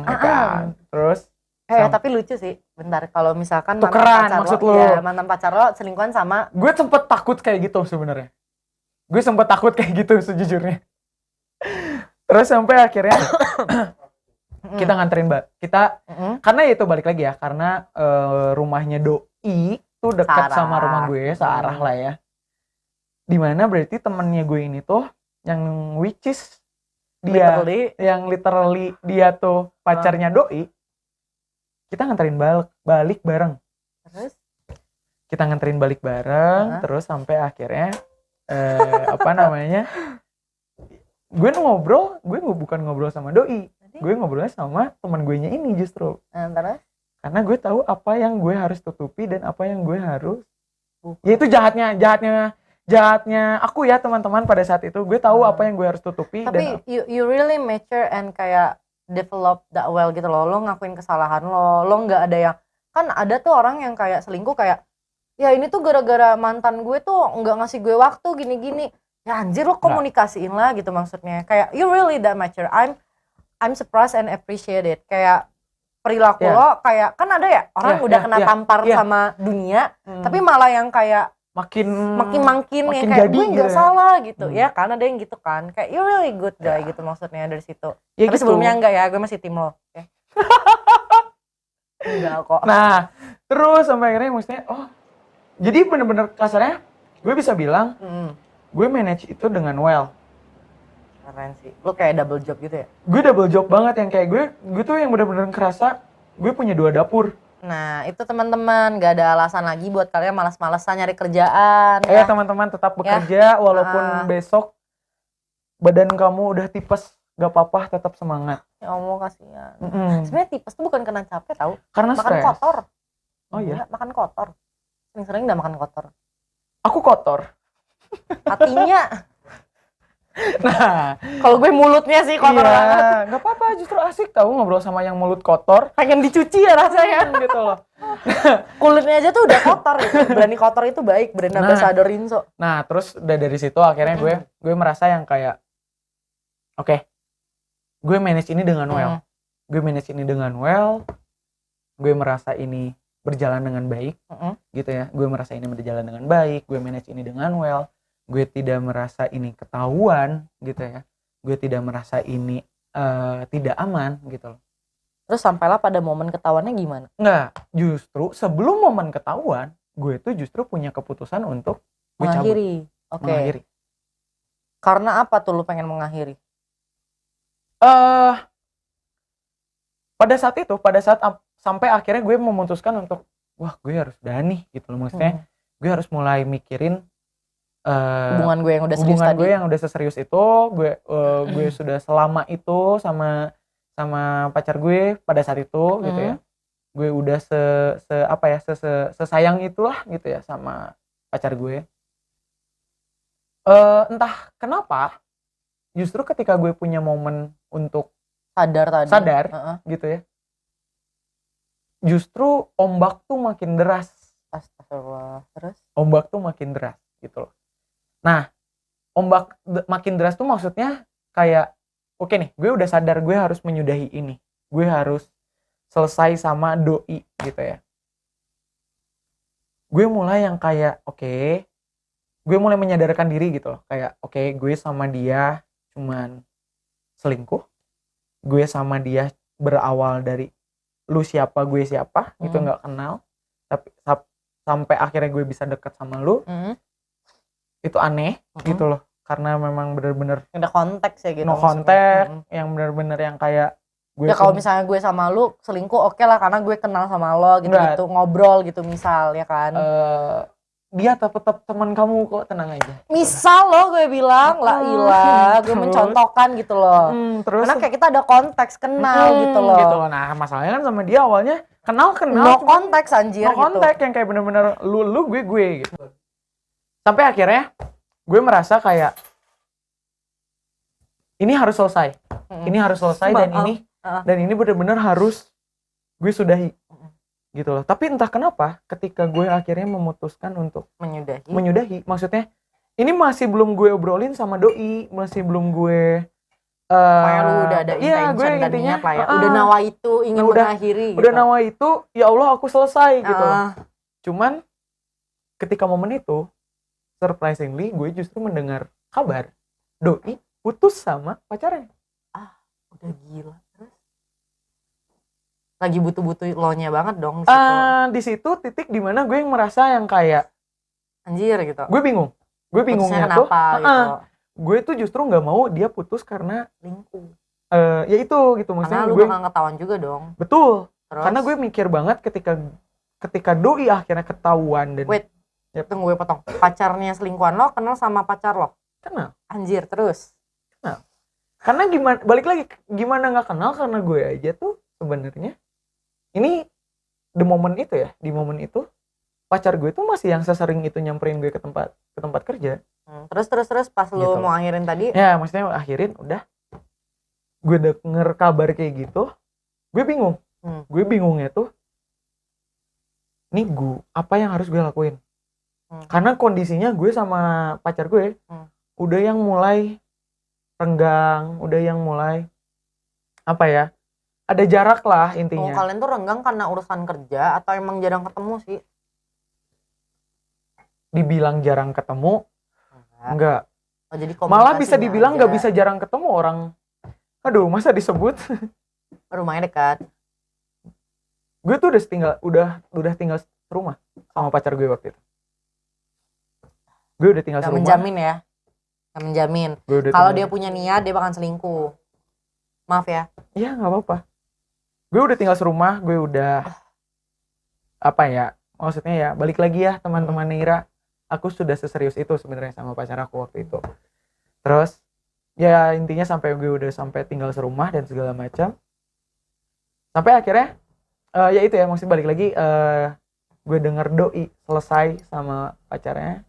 Ya kan. Terus tapi lucu sih. Bentar, kalau misalkan tukeran maksud lo. Ya, mantan pacar lo selingkuhan sama. Gue sempet takut kayak gitu sebenarnya. Sejujurnya. Terus sampai akhirnya kita nganterin kita karena itu balik lagi ya, karena rumahnya doi tuh dekat sama rumah gue, searah lah ya. Dimana berarti temennya gue ini tuh yang which is dia yang literally dia tuh pacarnya doi. Kita nganterin balik bareng. Terus? Kita nganterin balik bareng, terus sampai akhirnya gue bukan ngobrol sama doi. Gue ngobrolnya sama teman gue nya ini justru. Terus? Karena gue tahu apa yang gue harus tutupi dan apa yang gue harus. Ya itu jahatnya aku ya teman-teman pada saat itu. Gue tahu apa yang gue harus tutupi. Tapi you really mature and kayak develop that well gitu loh. Lo ngakuin kesalahan lo nggak ada yang, kan ada tuh orang yang kayak selingkuh kayak, ya ini tuh gara-gara mantan gue tuh nggak ngasih gue waktu gini-gini. Ya anjir, lo komunikasiin lah gitu maksudnya. Kayak you really that mature. I'm surprised and appreciate it. Kayak perilaku lo kayak, kan ada ya orang udah kena tampar sama dunia, tapi malah yang kayak makin ya kayak gue nggak salah gitu. Ya kan ada yang gitu kan, kayak you really good guy gitu maksudnya dari situ. Ya, tapi gitu. sebelumnya enggak ya, gue masih tim lo. Okay. Enggak kok. Nah terus sampai akhirnya maksudnya jadi bener-bener kasarnya gue bisa bilang gue manage itu dengan well. Keren sih. Lo kayak double job gitu ya? Gue double job banget, yang kayak gue tuh yang bener-bener ngerasa gue punya 2 dapur. Nah, itu teman-teman, gak ada alasan lagi buat kalian malas-malesan nyari kerjaan. Ya teman-teman tetap bekerja walaupun besok badan kamu udah tipes, gak apa-apa, tetap semangat. Ya Allah, kasihan. Sebenarnya tipes tuh bukan karena capek tau. Karena makan stres. kotor. Oh iya. Makan kotor. Sering-sering udah makan kotor. Aku kotor. Hatinya. Nah, Kalau gue mulutnya sih kotor banget. iya, nggak apa-apa, justru asik tahu ngobrol sama yang mulut kotor. Pengen dicuci ya rasanya. Gitu loh. Kulitnya aja tuh udah kotor gitu. Berani kotor itu baik, brand ambassador Rinso. Nah, terus udah dari situ akhirnya gue merasa yang kayak oke, gue manage ini dengan well. Gue manage ini dengan well. Gue merasa ini berjalan dengan baik. Gitu ya. Gue merasa ini berjalan dengan baik, gue manage ini dengan well. Gue tidak merasa ini ketahuan gitu ya. Gue tidak merasa ini tidak aman gitu loh. Terus sampailah pada momen ketahuannya gimana? Enggak, justru sebelum momen ketahuan, gue tuh justru punya keputusan untuk gue mengakhiri. cabut. Oke. Mengakhiri. Karena apa tuh lu pengen mengakhiri? Pada saat sampai akhirnya gue memutuskan untuk wah gue harus udah nih gitu loh, maksudnya gue harus mulai mikirin hubungan gue yang udah serius hubungan tadi. gue yang udah seserius itu, gue sudah selama itu sama pacar gue pada saat itu gitu ya. Gue udah sesayang itulah gitu ya sama pacar gue. Entah kenapa justru ketika gue punya momen untuk sadar gitu ya, justru ombak tuh makin deras. Astagfirullah. Terus? Ombak tuh makin deras gitu loh. Nah, ombak makin deras tuh maksudnya kayak oke nih, gue udah sadar gue harus menyudahi ini. Gue harus selesai sama doi gitu ya. Gue mulai yang kayak gue mulai menyadarkan diri gitu loh. Kayak gue sama dia cuman selingkuh. Gue sama dia berawal dari lu siapa gue siapa, gitu nggak kenal. Tapi sampai akhirnya gue bisa deket sama lu. Itu aneh gitu loh, karena memang bener-bener ada konteks ya gitu. No konteks, yang bener-bener yang kayak gue ya kalau misalnya gue sama lu selingkuh oke lah, karena gue kenal sama lo gitu ngobrol gitu misal ya kan. Dia tetap teman kamu kok, tenang aja. Misal lo gue bilang lah ilah, gue mencontohkan gitu loh. Terus karena kayak kita ada konteks kenal gitu loh. Gitu loh. Nah masalahnya kan sama dia awalnya kenal no konteks anjir no gitu. konteks yang kayak bener-bener lu gue gitu. Sampai akhirnya gue merasa kayak ini harus selesai. Ini harus selesai dan ini benar-benar harus gue sudahi. Gitu loh. Tapi entah kenapa ketika gue akhirnya memutuskan untuk menyudahi, maksudnya ini masih belum gue obrolin sama doi, masih belum gue kayak lu udah ada intention dan niat lah ya. Udah nawa itu ingin mengakhiri gitu. Udah nawa itu, ya Allah aku selesai gitu loh. Cuman ketika momen itu surprisingly gue justru mendengar kabar doi putus sama pacarnya. Udah gila. Terus lagi butuh-butuh lo-nya banget dong di situ. Di situ titik dimana gue yang merasa yang kayak anjir gitu. Gue bingungnya putusnya tuh gitu. Gue tuh justru nggak mau dia putus karena selingkuh. Ya itu gitu maksudnya. Karena lu bakal ketahuan juga dong. Betul. Terus? Karena gue mikir banget ketika doi akhirnya ketahuan dan wait. Tunggu gue potong. Pacarnya selingkuhan lo kenal sama pacar lo? Kenal. Anjir, terus? Kenal. Karena balik lagi gimana nggak kenal, karena gue aja tuh sebenarnya ini di momen itu pacar gue tuh masih yang sesering itu nyamperin gue ke tempat kerja. Terus pas gitu. Lo mau akhirin tadi? Ya maksudnya akhirin udah. Gue denger kabar kayak gitu, gue bingung. Gue bingungnya tuh nih apa yang harus gue lakuin? Karena kondisinya gue sama pacar gue udah yang mulai renggang, udah yang mulai apa ya, ada jarak lah intinya. Kalian tuh renggang karena urusan kerja atau emang jarang ketemu sih? Dibilang jarang ketemu enggak. Jadi malah bisa dibilang nggak bisa jarang ketemu orang. Aduh, masa disebut? Rumahnya dekat. Gue tuh udah tinggal serumah sama pacar gue waktu itu. Gue udah tinggal serumah. Menjamin ya. Gak menjamin. Kalau dia punya niat dia bakal selingkuh. Maaf ya. Iya, nggak apa-apa. Gue udah tinggal serumah, gue udah apa ya, maksudnya ya balik lagi ya teman-teman Neira, aku sudah seserius itu sebenarnya sama pacar aku waktu itu. Terus ya intinya sampai gue udah sampai tinggal serumah dan segala macam, sampai akhirnya ya itu ya, maksudnya balik lagi, gue denger doi selesai sama pacarnya,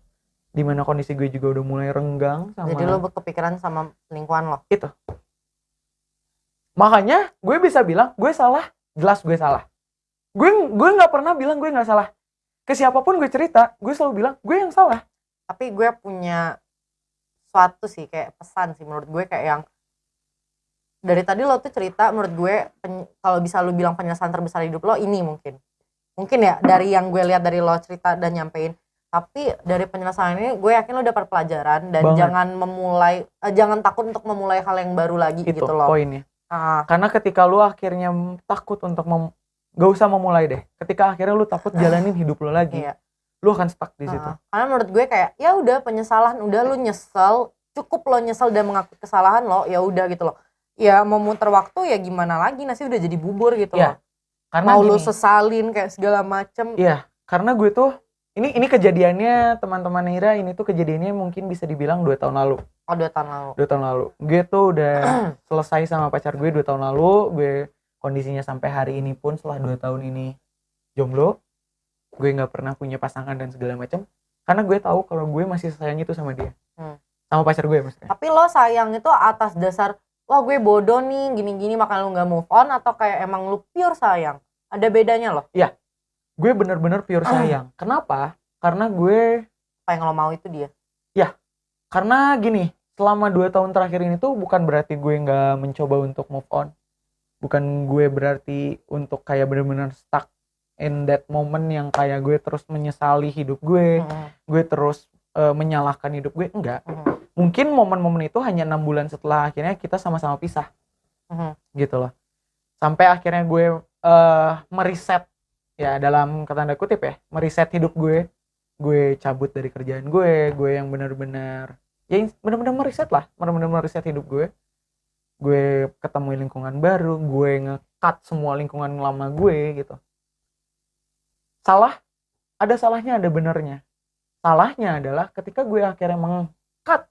dimana kondisi gue juga udah mulai renggang sama Jadi lo kepikiran sama lingkungan lo. itu. Makanya gue bisa bilang gue salah, jelas gue salah. Gue nggak pernah bilang gue nggak salah. Ke siapapun gue cerita, gue selalu bilang gue yang salah. Tapi gue punya suatu sih kayak pesan sih menurut gue, kayak yang dari tadi lo tuh cerita, menurut gue kalau bisa lo bilang penyelesaian terbesar hidup lo ini mungkin ya dari yang gue lihat dari lo cerita dan nyampein. Tapi dari penyelesaian ini gue yakin lo dapat pelajaran dan Banget. jangan takut untuk memulai hal yang baru lagi Itu gitu loh. poinnya. Karena ketika lu akhirnya takut untuk gak usah memulai deh. Ketika akhirnya lu takut jalanin hidup lu lagi, Iya. lu akan stuck di situ. Karena menurut gue kayak ya udah penyesalan, udah lu nyesel, cukup lo nyesel dan mengakui kesalahan lo, ya udah gitu loh. Ya mau muter waktu ya gimana lagi, nasi udah jadi bubur gitu Iya. loh. Karena Mau lu gini, sesalin kayak segala macem. iya, karena gue tuh ini kejadiannya teman-teman Nira, ini tuh kejadiannya mungkin bisa dibilang 2 tahun lalu. Oh 2 tahun lalu. 2 tahun lalu. Gue tuh udah selesai sama pacar gue 2 tahun lalu. Gue kondisinya sampai hari ini pun setelah 2 tahun ini jomblo. Gue nggak pernah punya pasangan dan segala macam. Karena gue tahu kalau gue masih sayang itu sama dia. Sama pacar gue maksudnya. Tapi lo sayang itu atas dasar wah gue bodoh nih gini-gini makanya lo gak move on, atau kayak emang lo pure sayang? Ada bedanya loh. Iya. Gue bener-bener pure sayang. Kenapa? Karena gue Apa yang lo mau itu dia. karena gini, selama 2 tahun terakhir ini tuh bukan berarti gue nggak mencoba untuk move on, bukan gue berarti untuk kayak bener-bener stuck in that moment yang kayak gue terus menyesali hidup gue terus menyalahkan hidup gue, enggak. Mungkin momen-momen itu hanya 6 bulan setelah akhirnya kita sama-sama pisah, gitu loh. Sampai akhirnya gue meriset, ya dalam tanda kutip ya, meriset hidup gue cabut dari kerjaan gue yang benar-benar meriset lah, benar-benar meriset hidup gue ketemu lingkungan baru, gue nge-cut semua lingkungan lama gue gitu. Ada salahnya, ada benernya. Salahnya adalah ketika gue akhirnya meng-cut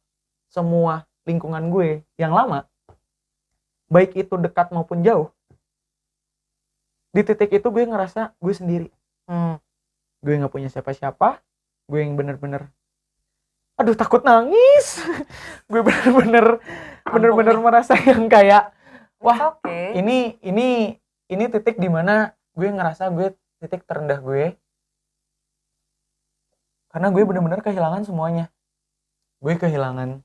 semua lingkungan gue yang lama, baik itu dekat maupun jauh, di titik itu gue ngerasa gue sendiri. Gue nggak punya siapa-siapa. Gue yang bener-bener aduh takut nangis. Gue bener-bener merasa yang kayak wah, ini titik dimana gue ngerasa gue titik terendah gue, karena gue bener-bener kehilangan semuanya. Gue kehilangan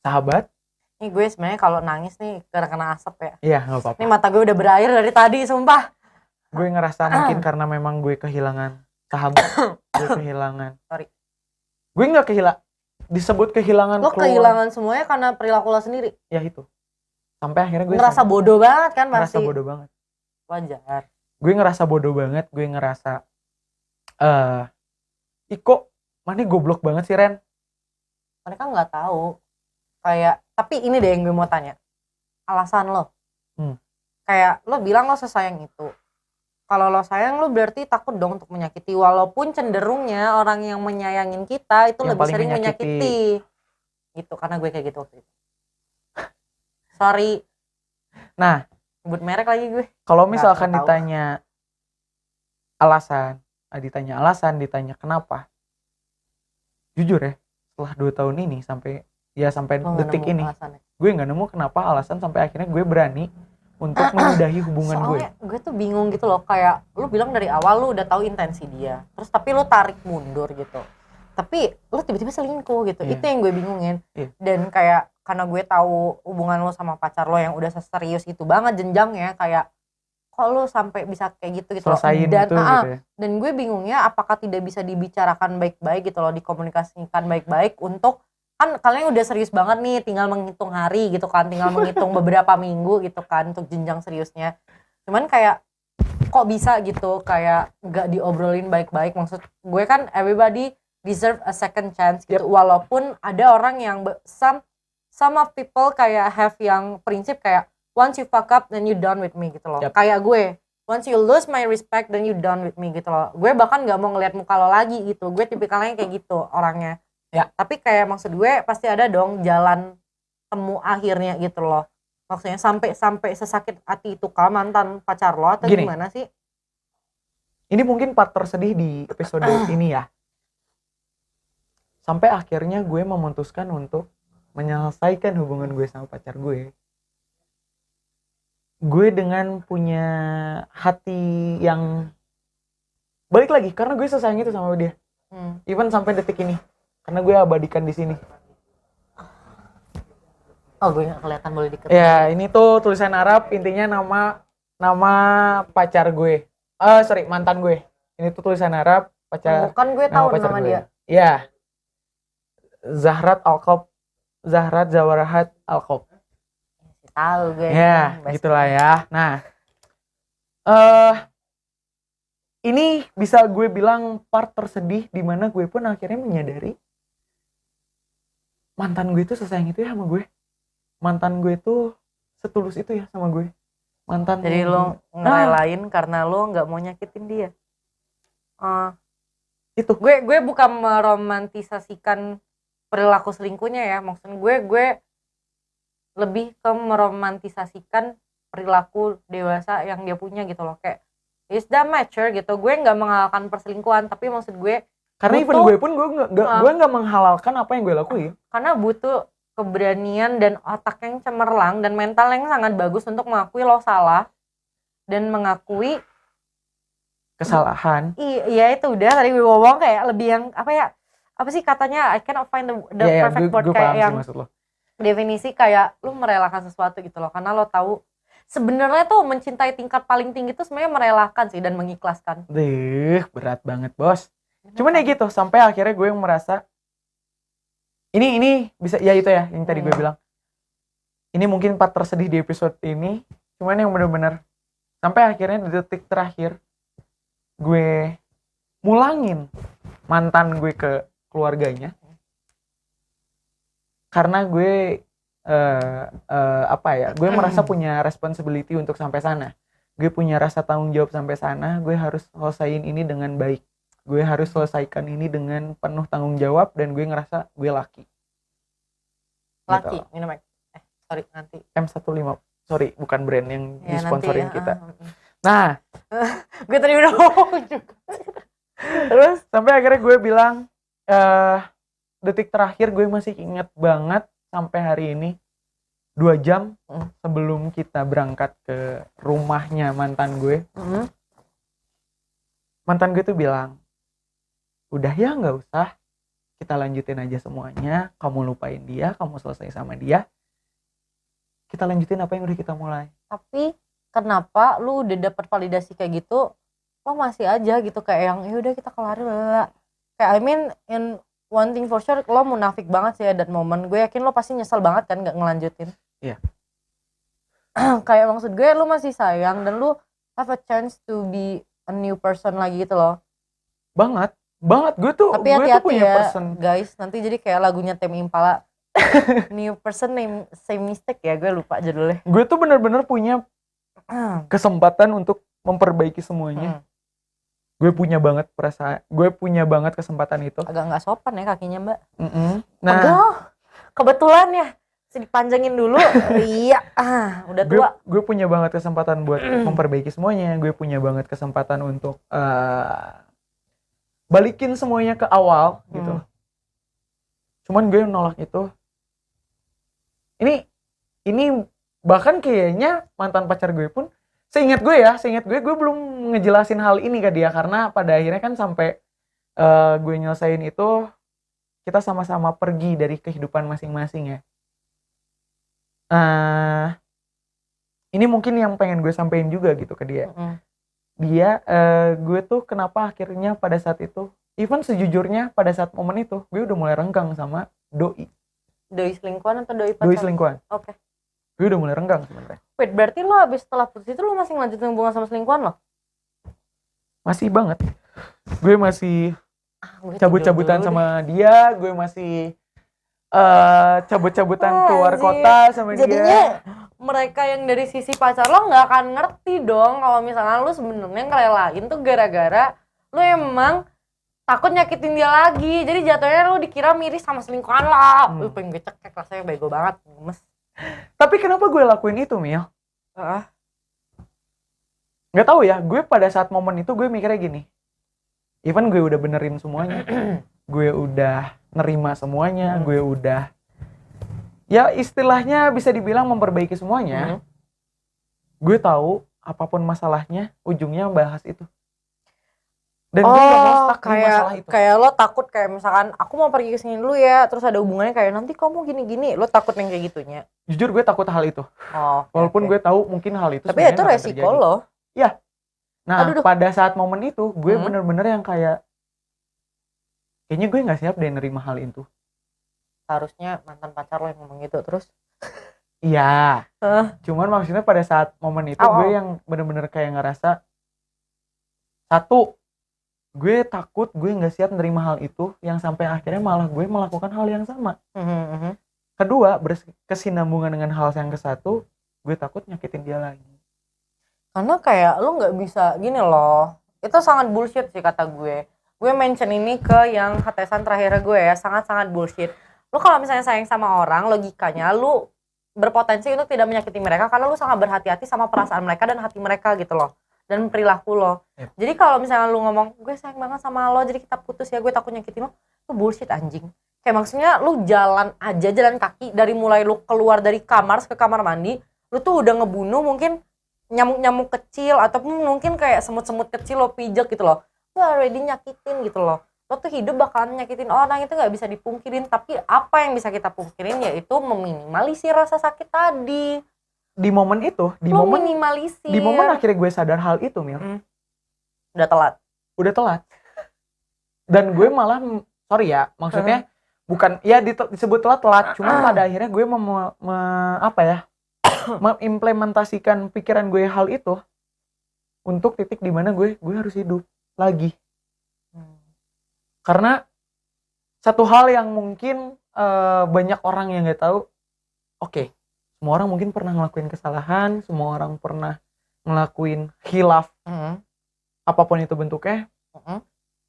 sahabat. Nih gue sebenarnya kalau nangis nih kena asap ya. Iya nggak apa-apa. Ini mata gue udah berair dari tadi sumpah. Gue ngerasa mungkin karena memang gue kehilangan sahabat. Gue kehilangan gue nggak disebut kehilangan lo keluar. Kehilangan semuanya karena perilaku lo sendiri Ya itu, sampai akhirnya gue ngerasa bodoh banget kan, ngerasa pasti bodoh banget. wajar. Gue ngerasa bodoh banget. Gue ngerasa Iko mana goblok banget sih Ren. Mereka nggak tahu kayak, tapi ini deh yang gue mau tanya, alasan lo. Kayak lo bilang lo sesayang itu. Kalau lo sayang, lo berarti takut dong untuk menyakiti, walaupun cenderungnya orang yang menyayangin kita itu yang lebih sering menyakiti. Gitu, karena gue kayak gitu waktu itu. Sorry. Nah, sebut merek lagi gue. Kalau misalkan ditanya alasan, ditanya kenapa, jujur ya, setelah 2 tahun ini sampai detik ini, gue nggak nemu kenapa alasan sampai akhirnya gue berani untuk menyudahi hubungan soalnya gue tuh bingung gitu loh, kayak lu bilang dari awal lu udah tahu intensi dia, terus tapi lu tarik mundur gitu, tapi lu tiba-tiba selingkuh gitu. Itu yang gue bingungin. Dan kayak karena gue tahu hubungan lu sama pacar lo yang udah serius itu banget jenjangnya, kayak kok lu sampai bisa kayak gitu loh. Dan gitu ya. Dan gue bingungnya apakah tidak bisa dibicarakan baik-baik gitu loh, dikomunikasikan baik-baik, untuk kan kalian udah serius banget nih, tinggal menghitung hari gitu kan, tinggal menghitung beberapa minggu gitu kan untuk jenjang seriusnya. Cuman kayak kok bisa gitu kayak gak diobrolin baik-baik. Maksud gue kan everybody deserve a second chance gitu. Walaupun ada orang yang some of people kayak have yang prinsip kayak once you fuck up then you done with me gitu loh. Kayak gue once you lose my respect then you done with me gitu loh. Gue bahkan nggak mau ngeliat muka lo lagi gitu. Gue tipikalnya kayak gitu orangnya. Ya. Tapi kayak maksud gue pasti ada dong jalan temu akhirnya gitu loh. Maksudnya sampai sesakit hati itu kah mantan pacar lo atau Gini. gimana sih? Ini mungkin part tersedih di episode ini ya. Sampai akhirnya gue memutuskan untuk menyelesaikan hubungan gue sama pacar gue. Gue dengan punya hati yang balik lagi karena gue sesayang itu sama dia. Even sampai detik ini. Karena gue abadikan di sini. Oh, gue nggak kelihatan, boleh deket. Ya, ini tuh tulisan Arab, intinya nama pacar gue. Mantan gue. Ini tuh tulisan Arab, pacar. Bukan, gue tahu nama gue. dia. Ya. Zahrat Zawarahat Alqob. Tahu gue. Ya, gitulah ya. Nah, ini bisa gue bilang part tersedih di mana gue pun akhirnya menyadari mantan gue itu sesayang itu ya sama gue. Mantan gue itu setulus itu ya sama gue. Jadi lo ngerelain karena lo nggak mau nyakitin dia. Itu. Gue bukan meromantisasikan perilaku selingkuhnya ya. Maksud gue lebih ke meromantisasikan perilaku dewasa yang dia punya gitu loh. Kayak is that mature gitu. Gue nggak menghalalkan perselingkuhan, tapi maksud gue karena even gue pun gue nggak menghalalkan apa yang gue lakuin. Karena butuh keberanian dan otak yang cemerlang dan mental yang sangat bagus untuk mengakui lo salah dan mengakui kesalahan. Iya itu udah tadi gue ngomong kayak lebih yang apa sih katanya I cannot find the perfect word kayak yang definisi kayak lo merelakan sesuatu gitu loh karena lo tahu sebenarnya tuh mencintai tingkat paling tinggi itu sebenarnya merelakan sih dan mengikhlaskan. Berat banget bos. Cuman ya gitu sampai akhirnya gue yang merasa ini bisa ya itu ya yang tadi gue bilang. Ini mungkin part tersedih di episode ini. Cuman yang benar-benar sampai akhirnya di detik terakhir gue mulangin mantan gue ke keluarganya. Karena gue gue merasa punya responsibility untuk sampai sana. Gue punya rasa tanggung jawab sampai sana. Gue harus selesaiin ini dengan baik. Gue harus selesaikan ini dengan penuh tanggung jawab dan gue ngerasa gue laki gitu. Minum sorry nanti M15 sorry bukan brand yang ya, disponsorin nanti, kita nah gue tadi udah ngomong juga terus sampai akhirnya gue bilang detik terakhir gue masih inget banget sampai hari ini 2 jam sebelum kita berangkat ke rumahnya mantan gue mantan gue tuh bilang udah ya nggak usah kita lanjutin aja semuanya kamu lupain dia kamu selesai sama dia kita lanjutin apa yang udah kita mulai. Tapi kenapa lu udah dapat validasi kayak gitu lo masih aja gitu kayak yang ya udah kita kelarin lah kayak I mean in one thing for sure lo munafik banget sih at that moment. Gue yakin lo pasti nyesel banget kan nggak ngelanjutin. Iya. Kayak maksud gue lu masih sayang dan lu have a chance to be a new person lagi gitu loh. Banget gue tuh tapi hati-hati punya ya person. Guys nanti jadi kayak lagunya Tame Impala new person name same mistake ya gue lupa judulnya. Gue tuh benar-benar punya kesempatan untuk memperbaiki semuanya. Gue punya banget kesempatan itu. Agak nggak sopan ya kakinya mbak. Nah kebetulan ya dipanjangin dulu. Iya udah tua. Gue punya banget kesempatan buat memperbaiki semuanya. Gue punya banget kesempatan untuk balikin semuanya ke awal gitu. Cuman gue nolak itu. Ini bahkan kayaknya mantan pacar gue pun seingat gue belum ngejelasin hal ini ke dia karena pada akhirnya kan sampai gue nyelesain itu kita sama-sama pergi dari kehidupan masing-masing ya. Ini mungkin yang pengen gue sampein juga gitu ke dia. Gue tuh kenapa akhirnya pada saat itu even sejujurnya pada saat momen itu gue udah mulai renggang sama doi selingkuhan atau doi pacar? Doi selingkuhan. Oke. Gue udah mulai renggang sebenarnya. Wait, berarti lo abis setelah putus itu lo masih ngelanjutin hubungan sama selingkuhan lo? Masih banget. Gue masih cabut-cabutan sama dia, gue masih cabut-cabutan keluar kota sama jadinya, dia. mereka yang dari sisi pacar lo nggak akan ngerti dong kalau misalnya lu sebenarnya ngerelain tuh gara-gara lu emang takut nyakitin dia lagi. Jadi jatuhnya lu dikira miris sama selingkuhan lo. Pengen gue cekek, rasanya bego banget, gemes. Tapi kenapa gue lakuin itu, Mil? Nggak tahu ya, gue pada saat momen itu gue mikirnya gini, even gue udah benerin semuanya, gue udah nerima semuanya, gue udah, ya istilahnya bisa dibilang memperbaiki semuanya, gue tahu apapun masalahnya, ujungnya bahas itu. Dan gue gak mau stuck di masalah itu. Kayak lo takut kayak misalkan, aku mau pergi kesini dulu ya, terus ada hubungannya kayak nanti kamu gini-gini, lo takut yang kayak gitunya? Jujur gue takut hal itu. Walaupun gue tahu mungkin hal itu tapi itu resiko lo. Ya. Nah, pada saat momen itu gue bener-bener yang kayak kayaknya gue nggak siap deh nerima hal itu. Harusnya mantan pacar lo yang ngomong gitu terus. Iya. Cuman maksudnya pada saat momen itu gue yang bener-bener kayak ngerasa, satu, gue takut gue nggak siap nerima hal itu yang sampai akhirnya malah gue melakukan hal yang sama. Kedua, berkesinambungan dengan hal yang kesatu, gue takut nyakitin dia lagi. Karena kayak lu nggak bisa gini loh, itu sangat bullshit sih kata gue mention ini ke yang HTSan terakhir gue ya, sangat-sangat bullshit. Lu kalau misalnya sayang sama orang, logikanya lu berpotensi untuk tidak menyakiti mereka karena lu sangat berhati-hati sama perasaan mereka dan hati mereka gitu loh, dan perilaku lo. Jadi kalau misalnya lu ngomong gue sayang banget sama lo jadi kita putus ya, gue takut nyakitin lo, itu bullshit anjing. Kayak maksudnya lu jalan kaki dari mulai lu keluar dari kamar ke kamar mandi, lu tuh udah ngebunuh mungkin nyamuk-nyamuk kecil ataupun mungkin kayak semut-semut kecil lo pijak gitu loh. Lo already nyakitin gitu loh. Lo tuh hidup bakalan nyakitin orang, itu gak bisa dipungkirin. Tapi apa yang bisa kita pungkirin yaitu meminimalisir rasa sakit tadi. Di momen itu, di momen akhirnya gue sadar hal itu, Mil. Udah telat. Dan gue malah, sorry ya, maksudnya bukan, ya disebut telat, cuman pada akhirnya gue mengimplementasikan pikiran gue hal itu untuk titik di mana gue harus hidup lagi. Karena satu hal yang mungkin banyak orang yang nggak tahu, semua orang mungkin pernah ngelakuin kesalahan, semua orang pernah ngelakuin khilaf, apapun itu bentuknya,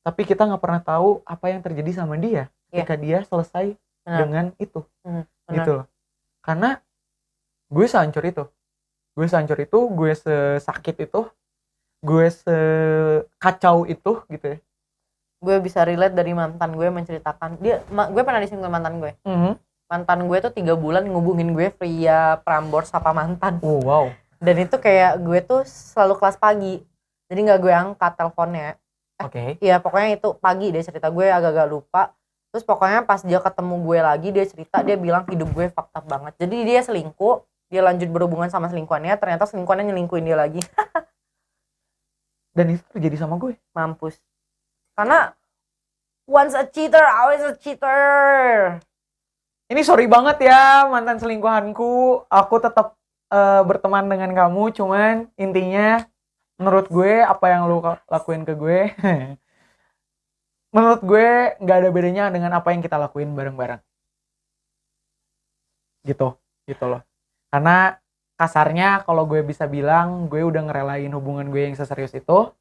tapi kita nggak pernah tahu apa yang terjadi sama dia ketika dia selesai dengan itu, gitu loh. Karena gue sehancur itu, gue sesakit itu, gue sekacau itu gitu ya. Gue bisa relate dari mantan gue menceritakan, gue pernah disinggung mantan gue. Mantan gue tuh 3 bulan ngubungin gue via Prambors apa mantan. Wow. Dan itu kayak gue tuh selalu kelas pagi, jadi nggak gue angkat teleponnya. Iya pokoknya itu pagi dia cerita, gue agak-agak lupa. Terus pokoknya pas dia ketemu gue lagi, dia cerita, dia bilang hidup gue fucked up banget. Jadi dia selingkuh, dia lanjut berhubungan sama selingkuhannya, ternyata selingkuhannya nyelingkuhin dia lagi. Dan itu terjadi sama gue. Mampus. Karena once a cheater, always a cheater. Ini sorry banget ya mantan selingkuhanku, aku tetap berteman dengan kamu, cuman intinya menurut gue apa yang lu lakuin ke gue menurut gue nggak ada bedanya dengan apa yang kita lakuin bareng-bareng gitu loh. Karena kasarnya kalau gue bisa bilang gue udah ngerelain hubungan gue yang seserius itu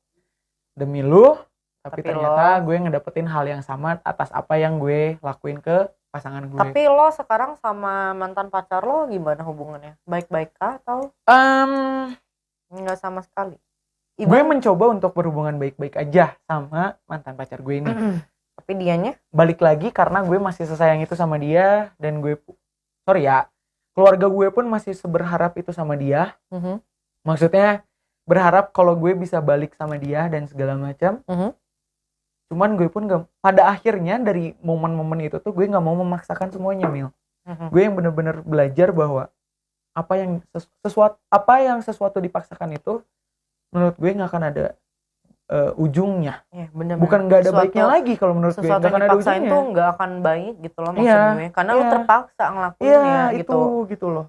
demi lu, tapi ternyata gue ngedapetin hal yang sama atas apa yang gue lakuin ke pasangan gue. Tapi lo sekarang sama mantan pacar lo gimana hubungannya? Baik-baik kah atau nggak sama sekali? Gue mencoba untuk berhubungan baik-baik aja sama mantan pacar gue ini. Tapi dianya? Balik lagi karena gue masih sesayang itu sama dia, dan gue, sorry ya, keluarga gue pun masih seberharap itu sama dia. Maksudnya berharap kalau gue bisa balik sama dia dan segala macam. Cuman gue pun gak, pada akhirnya dari momen-momen itu tuh gue gak mau memaksakan semuanya, Mil. Gue yang bener-bener belajar bahwa apa yang sesuatu dipaksakan itu menurut gue gak akan ada ujungnya. Bukan gak ada baiknya lagi kalau menurut gue. Sesuatu yang dipaksain tuh gak akan baik gitu loh maksud gue. Karena lu terpaksa ngelakuinnya gitu loh.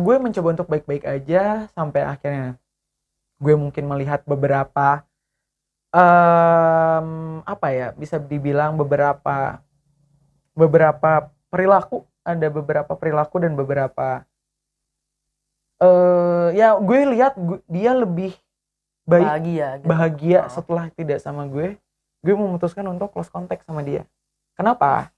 Gue mencoba untuk baik-baik aja sampai akhirnya gue mungkin melihat beberapa bisa dibilang beberapa perilaku, ada beberapa perilaku dan beberapa Ya gue lihat dia lebih baik bahagia gitu. setelah tidak sama gue memutuskan untuk close contact sama dia. Kenapa?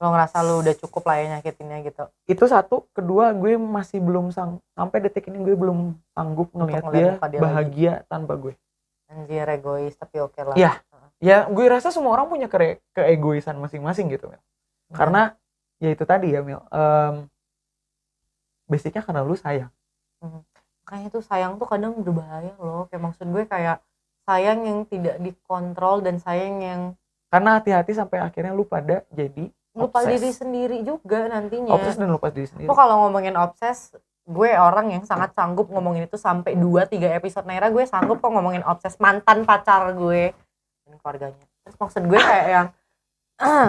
Lo ngerasa lo udah cukup lah ya nyakitinnya gitu. Itu satu. Kedua, gue masih belum sampai detik ini gue belum sanggup ngelihat dia bahagia lagi tanpa gue. Anjir, egois tapi oke lah. Iya. Ya gue rasa semua orang punya keegoisan masing-masing gitu, Mil. Karena ya itu tadi ya, Mil. Basicnya karena lu sayang. Makanya tuh sayang tuh kadang berbahaya loh. Kayak maksud gue kayak sayang yang tidak dikontrol dan sayang yang karena hati-hati sampai akhirnya lu pada jadi lupa diri sendiri juga nantinya. Obses dan lupa diri sendiri. Lo kalau ngomongin obses, gue orang yang sangat sanggup ngomongin itu sampai 2-3 episode Naira gue sanggup kok ngomongin obses mantan pacar gue dan keluarganya. Terus maksud gue kayak yang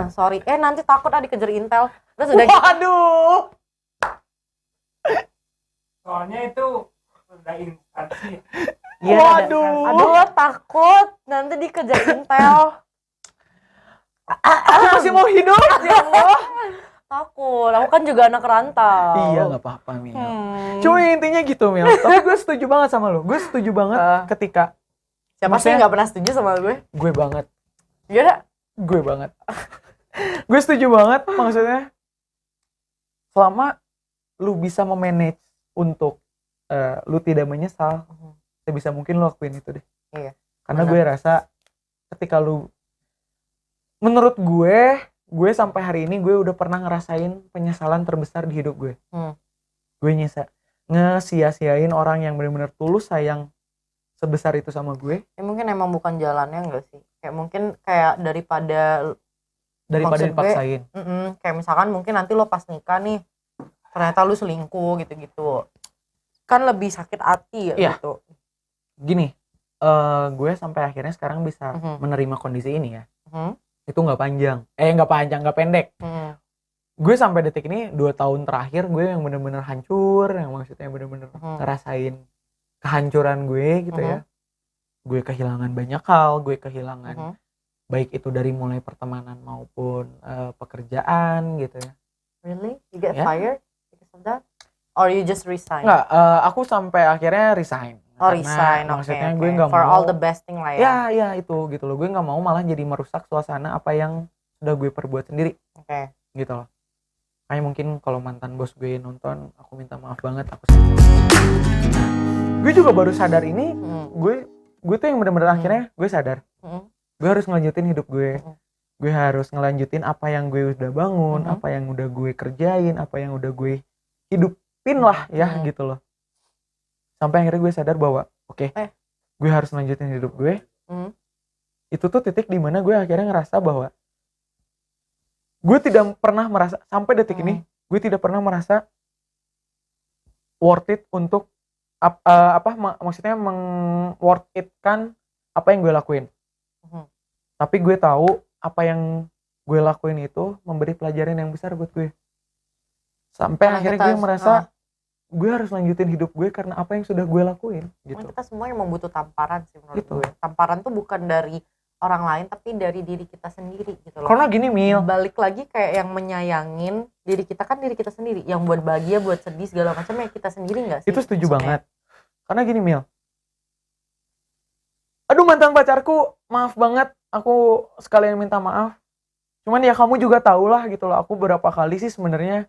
sorry, nanti takut dikejar intel. Terus udah waduh. Soalnya itu udah instansi. Ya, waduh. Aduh, takut nanti dikejar intel. Aku masih mau hidup, ya Allah. Takut, aku kan juga anak rantau. Iya, nggak apa-apa, Mil. Cuma intinya gitu, Mil. Tapi gue setuju banget sama lo. Gue setuju banget ketika siapa sih nggak pernah setuju sama gue? Gue banget. Iya, gue banget. Gue setuju banget, maksudnya selama lu bisa memanage untuk lu tidak menyesal, sebisa mungkin lu lakuin itu deh. Iya. Karena gue rasa ketika lu, menurut gue sampai hari ini gue udah pernah ngerasain penyesalan terbesar di hidup gue. Gue ngesia-siain orang yang benar-benar tulus sayang sebesar itu sama gue. Ya mungkin emang bukan jalannya enggak sih? Kayak mungkin kayak daripada dipaksain. Kayak misalkan mungkin nanti lo pas nikah nih ternyata lu selingkuh gitu-gitu. Kan lebih sakit hati ya gitu. Gini, gue sampai akhirnya sekarang bisa menerima kondisi ini ya. Itu nggak pendek. Gue sampai detik ini 2 tahun terakhir gue yang bener-bener hancur, yang maksudnya bener-bener ngerasain kehancuran gue gitu ya. Gue kehilangan banyak hal, gue kehilangan baik itu dari mulai pertemanan maupun pekerjaan gitu ya. Really? You get fired because of that? Or you just resign? Nggak, aku sampai akhirnya resign. Resign, maksudnya gue nggak mau. For all the best thing lah ya. Ya itu gitu loh. Gue nggak mau malah jadi merusak suasana apa yang sudah gue perbuat sendiri. Gitu loh. Kayak mungkin kalau mantan bos gue nonton, aku minta maaf banget. Gue juga baru sadar ini. Gue tuh yang benar-benar akhirnya gue sadar. Gue harus ngelanjutin hidup gue. Gue harus ngelanjutin apa yang gue udah bangun, apa yang udah gue kerjain, apa yang udah gue hidupin lah ya gitu loh. Sampai akhirnya gue sadar bahwa gue harus lanjutin hidup gue. Itu tuh titik dimana gue akhirnya ngerasa bahwa gue tidak pernah merasa sampai detik ini gue tidak pernah merasa worth it untuk maksudnya worth it kan apa yang gue lakuin. Tapi gue tahu apa yang gue lakuin itu memberi pelajaran yang besar buat gue. Sampai akhirnya gue merasa gue harus lanjutin hidup gue karena apa yang sudah gue lakuin gitu. Kita semua yang butuh tamparan sih menurut gue. Tamparan tuh bukan dari orang lain tapi dari diri kita sendiri gitu loh. Karena gini, Mil, balik lagi kayak yang menyayangin diri kita kan diri kita sendiri. Yang buat bahagia, buat sedih segala macam ya kita sendiri enggak sih? Itu setuju banget. Karena gini, Mil. Aduh, mantan pacarku, maaf banget. Aku sekalian minta maaf. Cuman ya kamu juga tahu lah gitu loh. Aku berapa kali sih sebenarnya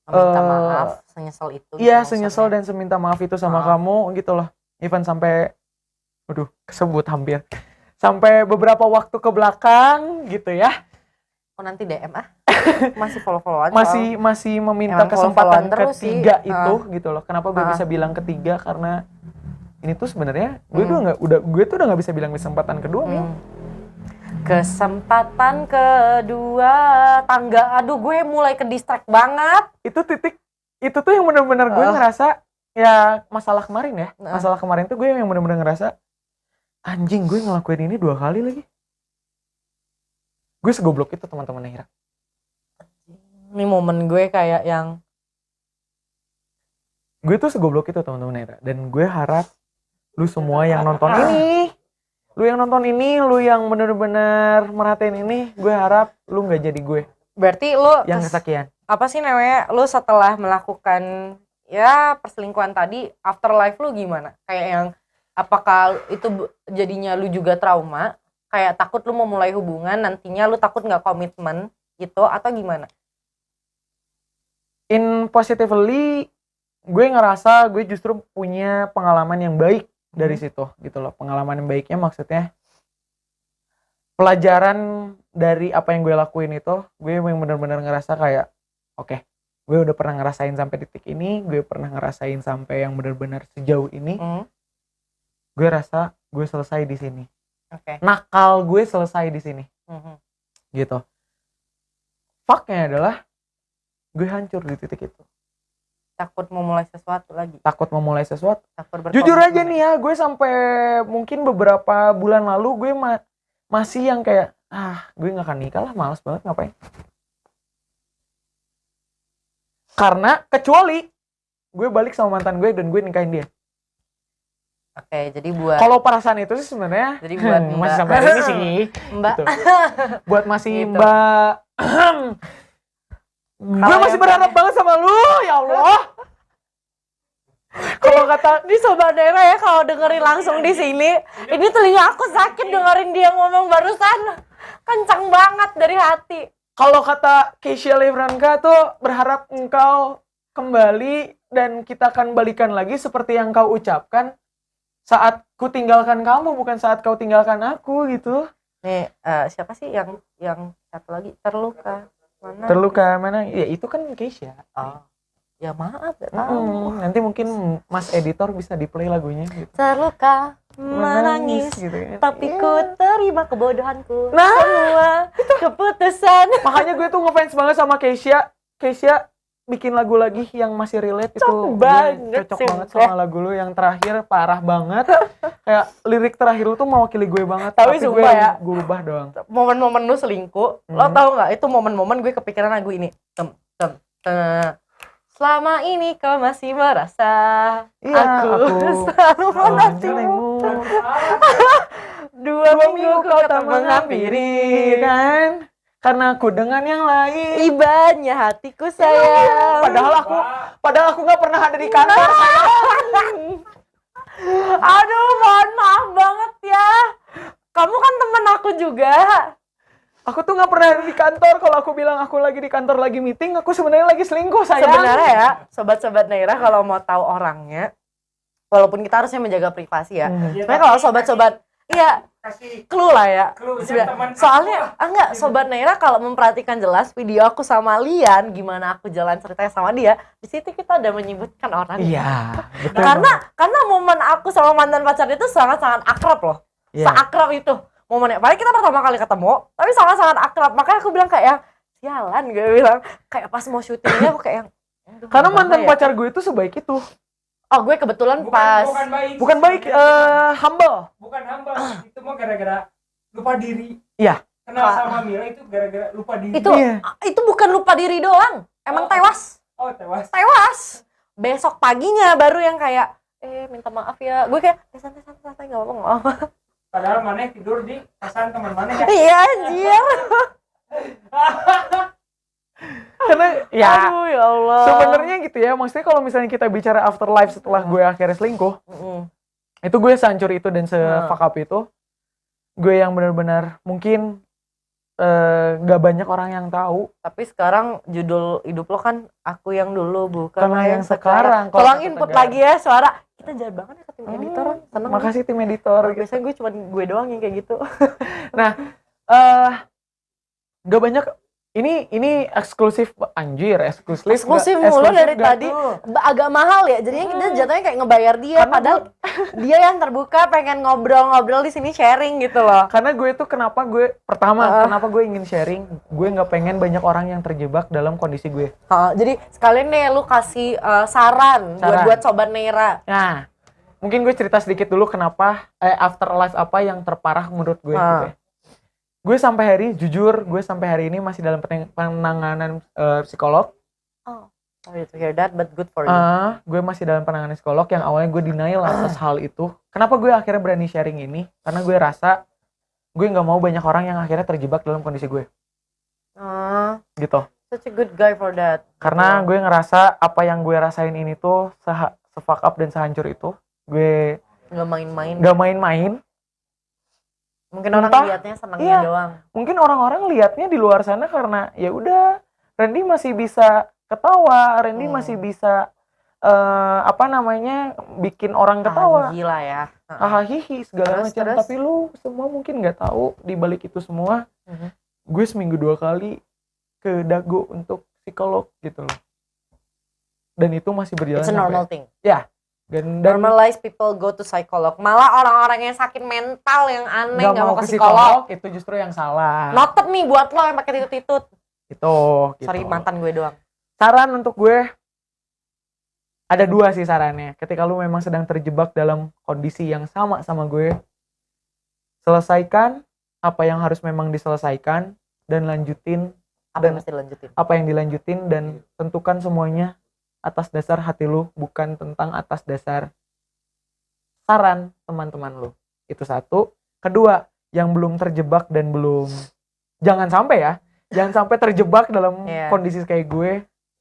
minta maaf, senyesal itu. Iya, senyesal dan seminta maaf itu sama kamu gitu loh. Even sampai kesebut hampir. Sampai beberapa waktu ke belakang gitu ya. Nanti DM masih follow-followan. Masih meminta kesempatan ketiga itu gitu loh. Kenapa gue bisa bilang ketiga? Karena ini tuh sebenarnya gue udah nggak bisa bilang kesempatan kedua, Mil. Kesempatan kedua tangga, aduh gue mulai ke distract banget. Itu titik itu tuh yang benar-benar gue ngerasa ya masalah kemarin ya. Masalah kemarin tuh gue yang benar-benar ngerasa anjing gue ngelakuin ini 2 kali lagi. Gue segoblok itu teman-teman Naira. Ini momen gue kayak yang gue tuh segoblok itu teman-teman Naira dan gue harap lu semua yang nonton ini, lu yang bener-bener merhatiin ini, gue harap lu nggak jadi gue. Berarti lu yang kesekian. apa sih namanya, lu setelah melakukan ya perselingkuhan tadi, afterlife lu gimana? Kayak yang apakah itu jadinya lu juga trauma, kayak takut lu mau mulai hubungan nantinya lu takut nggak komitmen gitu atau gimana? In positively, gue ngerasa gue justru punya pengalaman yang baik dari situ gitu loh. Pengalaman yang baiknya maksudnya pelajaran dari apa yang gue lakuin itu, gue yang benar-benar ngerasa kayak oke, gue udah pernah ngerasain sampai titik ini, gue pernah ngerasain sampai yang benar-benar sejauh ini. Gue rasa gue selesai di sini. Oke. Nakal gue selesai di sini. Gitu. Faknya adalah gue hancur di titik itu. Takut mau mulai sesuatu lagi. Takut memulai sesuatu. Takut Jujur aja berkomitmen. nih ya, gue sampai mungkin beberapa bulan lalu gue masih yang kayak gue nggak akan nikah lah, malas banget ngapain. Karena kecuali gue balik sama mantan gue dan gue nikahin dia. Oke, jadi buat Kalau perasaan itu sih sebenarnya jadi buat masih Mbak. sampai hari ini sih. Mbak. Gitu. Buat masih Gitu. Mbak. Gue Kalau masih yang berharap banget sama lu, ya Allah. Kalau kata Di Sobat Nera ya kalau dengerin langsung di sini, ini telinga aku sakit dengerin dia ngomong barusan. Kencang banget dari hati. kalau kata Keisha Levranka tuh berharap engkau kembali dan kita akan balikan lagi seperti yang kau ucapkan saat ku tinggalkan kamu, bukan saat kau tinggalkan aku gitu. Nih, siapa sih yang satu lagi terluka? Mana? Terluka mana? Ya itu kan Keisha. Oh. Ya maaf, gak tahu. Nanti mungkin Mas editor bisa di play lagunya gitu. Terluka, menangis, gitu kan. tapi ku terima kebodohanku. Nah, Semua keputusan. makanya gue tuh ngefans banget sama Keisha. Keisha bikin lagu lagi yang masih relate itu. Cocok Gue banget cocok sih. banget sama lagu lu yang terakhir parah banget. Kayak lirik terakhir lu tuh mewakili gue banget. Tapi gue sumpah ya. gue ubah doang. Momen-momen lu selingkuh, lo tau gak? Itu momen-momen gue kepikiran lagu ini. Tem. Selama ini kau masih merasa aku selalu menantimu. 2 minggu kau tak menghampiri, kan? Karena aku dengan yang lain. ibanya hatiku sayang. Padahal aku nggak pernah ada di kantor. Aduh, mohon maaf banget ya. Kamu kan temen aku juga. Aku tuh nggak pernah ada di kantor. Kalau aku bilang aku lagi di kantor lagi meeting, aku sebenarnya lagi selingkuh sayang. Sebenarnya ya, sobat-sobat Naira kalau mau tahu orangnya, walaupun kita harusnya menjaga privasi ya. Sebenarnya kalau sobat-sobat, iya, Kasih clue lah ya. clue-nya teman Soalnya aku. enggak, sobat Naira kalau memperhatikan jelas video aku sama Lian, gimana aku jalan ceritanya sama dia, di situ kita udah menyebutkan orang. Iya, betul. Karena momen aku sama mantan pacar itu sangat-sangat akrab loh. Iya. Seakrab itu momennya. Padahal kita pertama kali ketemu, tapi sangat-sangat akrab. Makanya aku bilang kayak yang sialan, gue bilang kayak pas mau syutingnya aku kayak yang Karena mantan ya? pacar gue itu sebaik itu. Oh, gue kebetulan pas Bukan baik, humble. Bukan hamba, itu mah gara-gara lupa diri. Iya. Kenal sama Mila itu gara-gara lupa diri. Iya. itu bukan lupa diri doang. Emang tewas. Oh, tewas. Besok paginya baru yang kayak minta maaf ya. Gue kayak santai enggak apa-apa. Padahal mana tidur di kosan teman mana ya. Iya anjir. Karena ya Aduh ya Allah. sebenarnya gitu ya. Maksudnya kalau misalnya kita bicara afterlife setelah gue akhirnya selingkuh, itu gue sehancur itu dan se-fuck up itu. Gue yang benar-benar mungkin gak banyak orang yang tahu. Tapi sekarang judul hidup lo kan aku yang dulu bukan Karena yang sekarang. Kalau Tolong kata input Tegar. lagi ya suara. Kita jahat banget ya ke tim editor. Seneng. Makasih tim editor. Biasanya gue cuma gue doang yang kayak gitu. Gak banyak. Ini eksklusif, anjir, eksklusif Mulu dari gak tadi. tuh? Agak mahal ya. Jadinya kita jatuhnya kayak ngebayar dia. Karena Padahal dia yang terbuka pengen ngobrol-ngobrol di sini sharing gitu loh. Karena gue tuh kenapa gue ingin sharing, gue nggak pengen banyak orang yang terjebak dalam kondisi gue. Jadi sekalian nih lu kasih saran. Buat sobat Neira. Nah, mungkin gue cerita sedikit dulu kenapa afterlife apa yang terparah menurut gue. Gitu ya. Gue sampai hari ini masih dalam penanganan psikolog. Sorry to hear that, but good for you. Gue masih dalam penanganan psikolog yang awalnya gue denial atas hal itu. Kenapa gue akhirnya berani sharing ini? Karena gue rasa gue nggak mau banyak orang yang akhirnya terjebak dalam kondisi gue. Gitu. Such a good guy for that. Karena gue ngerasa apa yang gue rasain ini tuh se-fuck up dan sehancur itu. Gue nggak main-main. gak main-main. Mungkin orang Entah, liatnya senangnya iya. doang. Mungkin orang-orang liatnya di luar sana karena ya udah Randy masih bisa ketawa, Randy masih bisa bikin orang ketawa. Gila ya. Hahaha segala Terus, macam. terus? Tapi lu semua mungkin nggak tahu di balik itu semua. Gue seminggu 2 kali ke Dago untuk psikolog gitu loh. Dan itu masih berjalan It's a normal thing. Ya. Dan Normalize people go to psycholog. Malah orang-orang yang sakit mental yang aneh nggak nggak mau mau ke ke psikolog. itu justru yang salah. Noted nih buat lo yang pakai titut-titut. Gitu. Sorry mantan gue doang. Saran untuk gue ada 2 sih sarannya. Ketika lu memang sedang terjebak dalam kondisi yang sama gue, selesaikan apa yang harus memang diselesaikan dan lanjutin Apa yang mesti dilanjutin? apa yang dilanjutin dan tentukan semuanya atas dasar hati lu, bukan tentang atas dasar saran teman-teman lu. Itu satu. Kedua, yang belum terjebak dan jangan sampai terjebak dalam kondisi kayak gue,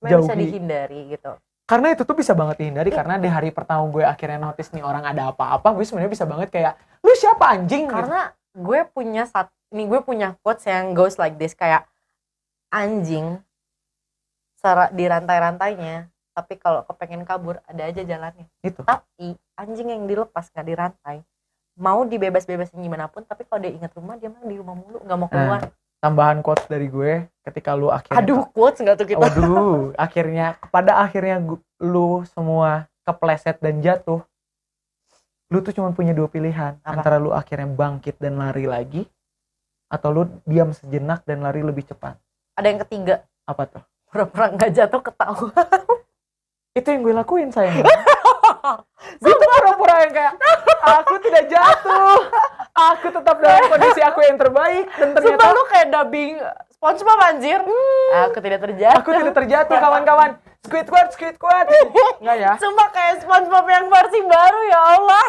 jauhi. Bisa dihindari gitu. Karena itu tuh bisa banget dihindari karena di hari pertama gue akhirnya notice nih orang ada apa-apa, gue sebenarnya bisa banget kayak lu siapa anjing? Karena gitu. gue punya quotes yang goes like this, kayak anjing di rantai-rantainya, tapi kalau kepengen kabur ada aja jalannya. Itu. Tapi anjing yang dilepas nggak dirantai, mau dibebas-bebasin gimana pun, tapi kalau dia ingat rumah dia mah di rumah mulu, nggak mau keluar. Tambahan quotes dari gue, ketika lu akhirnya quotes nggak tuh kita? Waduh, akhirnya lu semua kepleset dan jatuh. Lu tuh cuma punya 2 pilihan. Apa? Antara lu akhirnya bangkit dan lari lagi, atau lu diam sejenak dan lari lebih cepat. Ada yang ketiga. Apa tuh? Pura-pura nggak jatuh ketawa. Itu yang gue lakuin sayang. Gue tuh pura-pura yang kayak aku tidak jatuh, aku tetap dalam kondisi aku yang terbaik, dan ternyata Sumpah lu kayak dubbing SpongeBob anjir. Aku tidak terjatuh. Aku tidak terjatuh kawan-kawan. Squidward. Enggak ya? Sumpah kayak SpongeBob yang versi baru, ya Allah.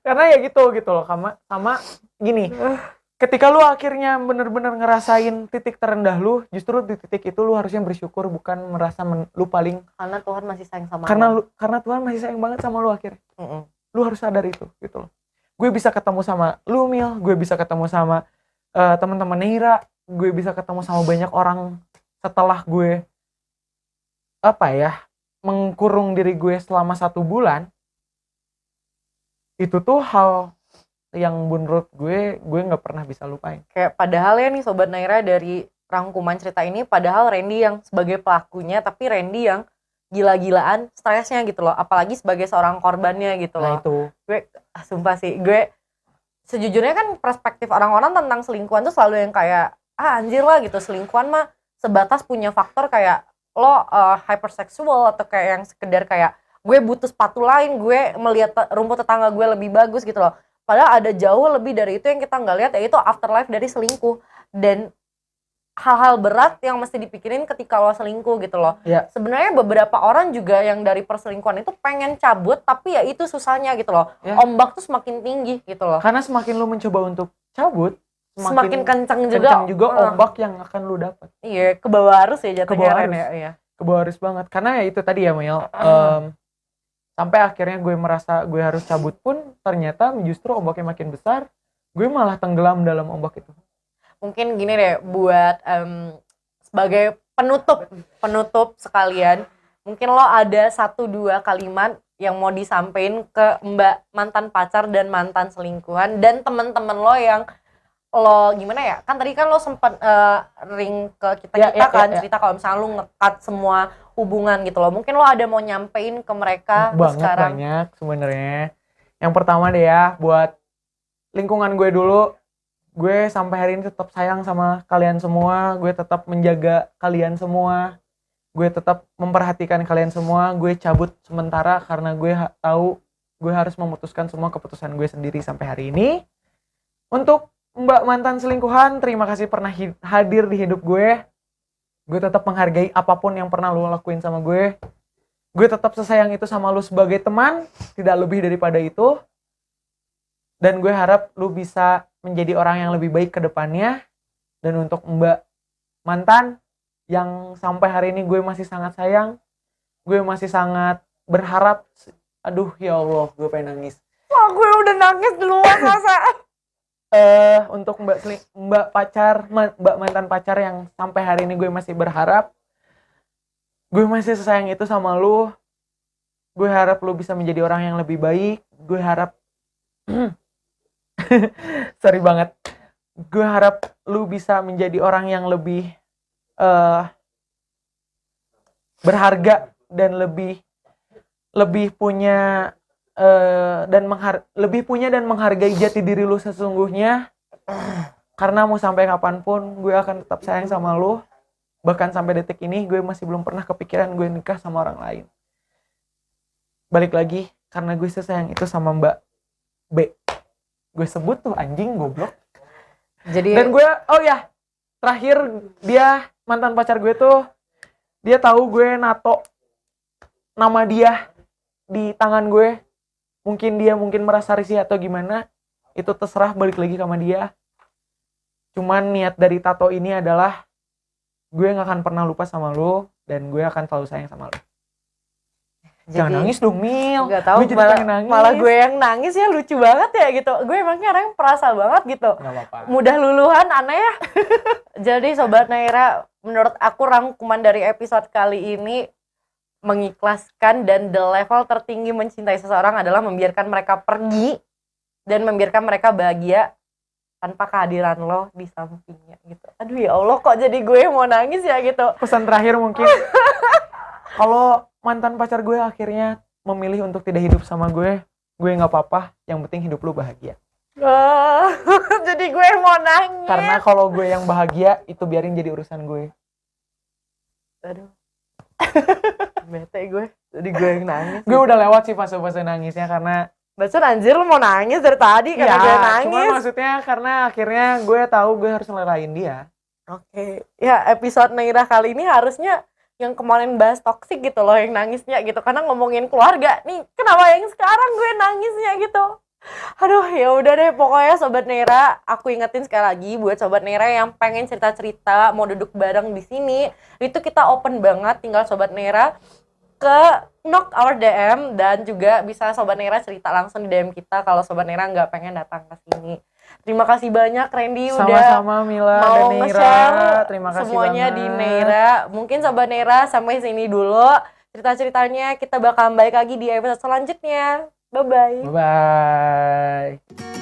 Karena ya gitu loh, sama gini. Ketika lu akhirnya bener-bener ngerasain titik terendah lu, justru di titik itu lu harusnya bersyukur, bukan merasa lu paling. Karena Tuhan masih sayang sama Karena Tuhan masih sayang banget sama lu akhirnya. Lu harus sadar itu, gitu loh. Gue bisa ketemu sama lu, Mil. Gue bisa ketemu sama teman-teman Neira. Gue bisa ketemu sama banyak orang setelah gue mengkurung diri gue selama 1 bulan. Itu tuh hal yang menurut gue nggak pernah bisa lupain. Kayak padahal ya nih Sobat Naira, dari rangkuman cerita ini, padahal Randy yang sebagai pelakunya, tapi Randy yang gila-gilaan stresnya gitu loh, apalagi sebagai seorang korbannya gitu loh. Nah itu gue sumpah sih, gue sejujurnya kan perspektif orang-orang tentang selingkuhan tuh selalu yang kayak anjir lah gitu, selingkuhan mah sebatas punya faktor kayak lo hyperseksual, atau kayak yang sekedar kayak gue butuh sepatu lain, gue melihat rumput tetangga gue lebih bagus gitu loh. Padahal ada jauh lebih dari itu yang kita nggak lihat, yaitu afterlife dari selingkuh. Dan hal-hal berat yang mesti dipikirin ketika lo selingkuh gitu loh. Ya. Sebenarnya beberapa orang juga yang dari perselingkuhan itu pengen cabut, tapi ya itu susahnya gitu loh. Ya. Ombak tuh semakin tinggi gitu loh. Karena semakin lo mencoba untuk cabut, semakin kencang juga ombak yang akan lo dapat. Iya, ke bawah arus ya jatuhnya. Ya. Ke bawah arus banget. Karena ya itu tadi ya Mel. Sampai akhirnya gue merasa gue harus cabut pun, ternyata justru ombaknya makin besar, gue malah tenggelam dalam ombak itu. Mungkin gini deh, buat sebagai penutup sekalian, mungkin lo ada 1-2 kalimat yang mau disampaikan ke Mbak mantan pacar dan mantan selingkuhan, dan teman-teman lo yang lo gimana ya, kan tadi kan lo sempat ring ke kita cerita kalau misalnya lo nge-cut semua hubungan gitu loh, mungkin lo ada mau nyampein ke mereka sekarang. Banyak sebenarnya. Yang pertama deh ya, buat lingkungan gue dulu, gue sampai hari ini tetap sayang sama kalian semua, gue tetap menjaga kalian semua, gue tetap memperhatikan kalian semua. Gue cabut sementara karena gue tahu gue harus memutuskan semua keputusan gue sendiri sampai hari ini. Untuk Mbak mantan selingkuhan, terima kasih pernah hadir di hidup gue. Gue tetap menghargai apapun yang pernah lu lakuin sama gue. Gue tetap sesayang itu sama lu sebagai teman, tidak lebih daripada itu. Dan gue harap lu bisa menjadi orang yang lebih baik ke depannya. Dan untuk Mbak mantan, yang sampai hari ini gue masih sangat sayang, gue masih sangat berharap. Aduh ya Allah, gue pengen nangis. Wah, gue udah nangis duluan masa. Untuk mbak mantan pacar yang sampai hari ini gue masih berharap, gue masih sesayang itu sama lu. Gue harap lu bisa menjadi orang yang lebih baik. Gue harap sorry banget. Gue harap lu bisa menjadi orang yang lebih berharga dan lebih punya lebih punya dan menghargai jati diri lu sesungguhnya. Karena mau sampai kapanpun gue akan tetap sayang sama lu. Bahkan sampai detik ini gue masih belum pernah kepikiran gue nikah sama orang lain. Balik lagi, karena gue sesayang itu sama Mbak B. Gue sebut tuh anjing, goblok. Jadi Dan gue, oh ya, terakhir dia mantan pacar gue tuh, dia tahu gue nato nama dia di tangan gue. Mungkin dia merasa risih atau gimana, itu terserah, balik lagi sama dia. Cuman niat dari tato ini adalah gue gak akan pernah lupa sama lu, dan gue akan selalu sayang sama lu. Jangan nangis dong, Mil. Gak tahu, Gue jadi pengen nangis. malah gue yang nangis ya, lucu banget ya gitu. Gue emangnya orang yang perasa banget gitu. Gak apa-apa. Mudah luluhan, aneh ya. Jadi Sobat Naira, menurut aku rangkuman dari episode kali ini mengikhlaskan dan the level tertinggi mencintai seseorang adalah membiarkan mereka pergi dan membiarkan mereka bahagia tanpa kehadiran lo di sampingnya gitu. Aduh ya Allah, kok jadi gue mau nangis ya gitu. Pesan terakhir mungkin, kalau mantan pacar gue akhirnya memilih untuk tidak hidup sama gue nggak apa-apa, yang penting hidup lu bahagia. Jadi gue mau nangis. Karena kalau gue yang bahagia, itu biarin jadi urusan gue. Aduh. Bete gue. Jadi gue yang nangis. Gue udah lewat sih fase-fase nangisnya, karena Baca anjir, lu mau nangis dari tadi karena gue nangis. Cuma maksudnya karena akhirnya gue tahu gue harus ngelerain dia. Oke. Ya, episode Naira kali ini harusnya yang kemarin bahas toksik gitu loh, yang nangisnya gitu. Karena ngomongin keluarga nih, kenapa yang sekarang gue nangisnya gitu. Aduh, ya udah deh, pokoknya Sobat Naira, aku ingetin sekali lagi buat Sobat Naira yang pengen cerita-cerita, mau duduk bareng di sini, itu kita open banget, tinggal Sobat Naira ke knock our DM, dan juga bisa Sobat Naira cerita langsung di DM kita kalau Sobat Naira nggak pengen datang ke sini. Terima kasih banyak Randy udah Sama-sama Mila mau dan Neira. nge-share Terima kasih semuanya banget di Naira. Mungkin Sobat Naira sampai sini dulu cerita-ceritanya, kita bakal balik lagi di episode selanjutnya. Bye-bye. Bye-bye.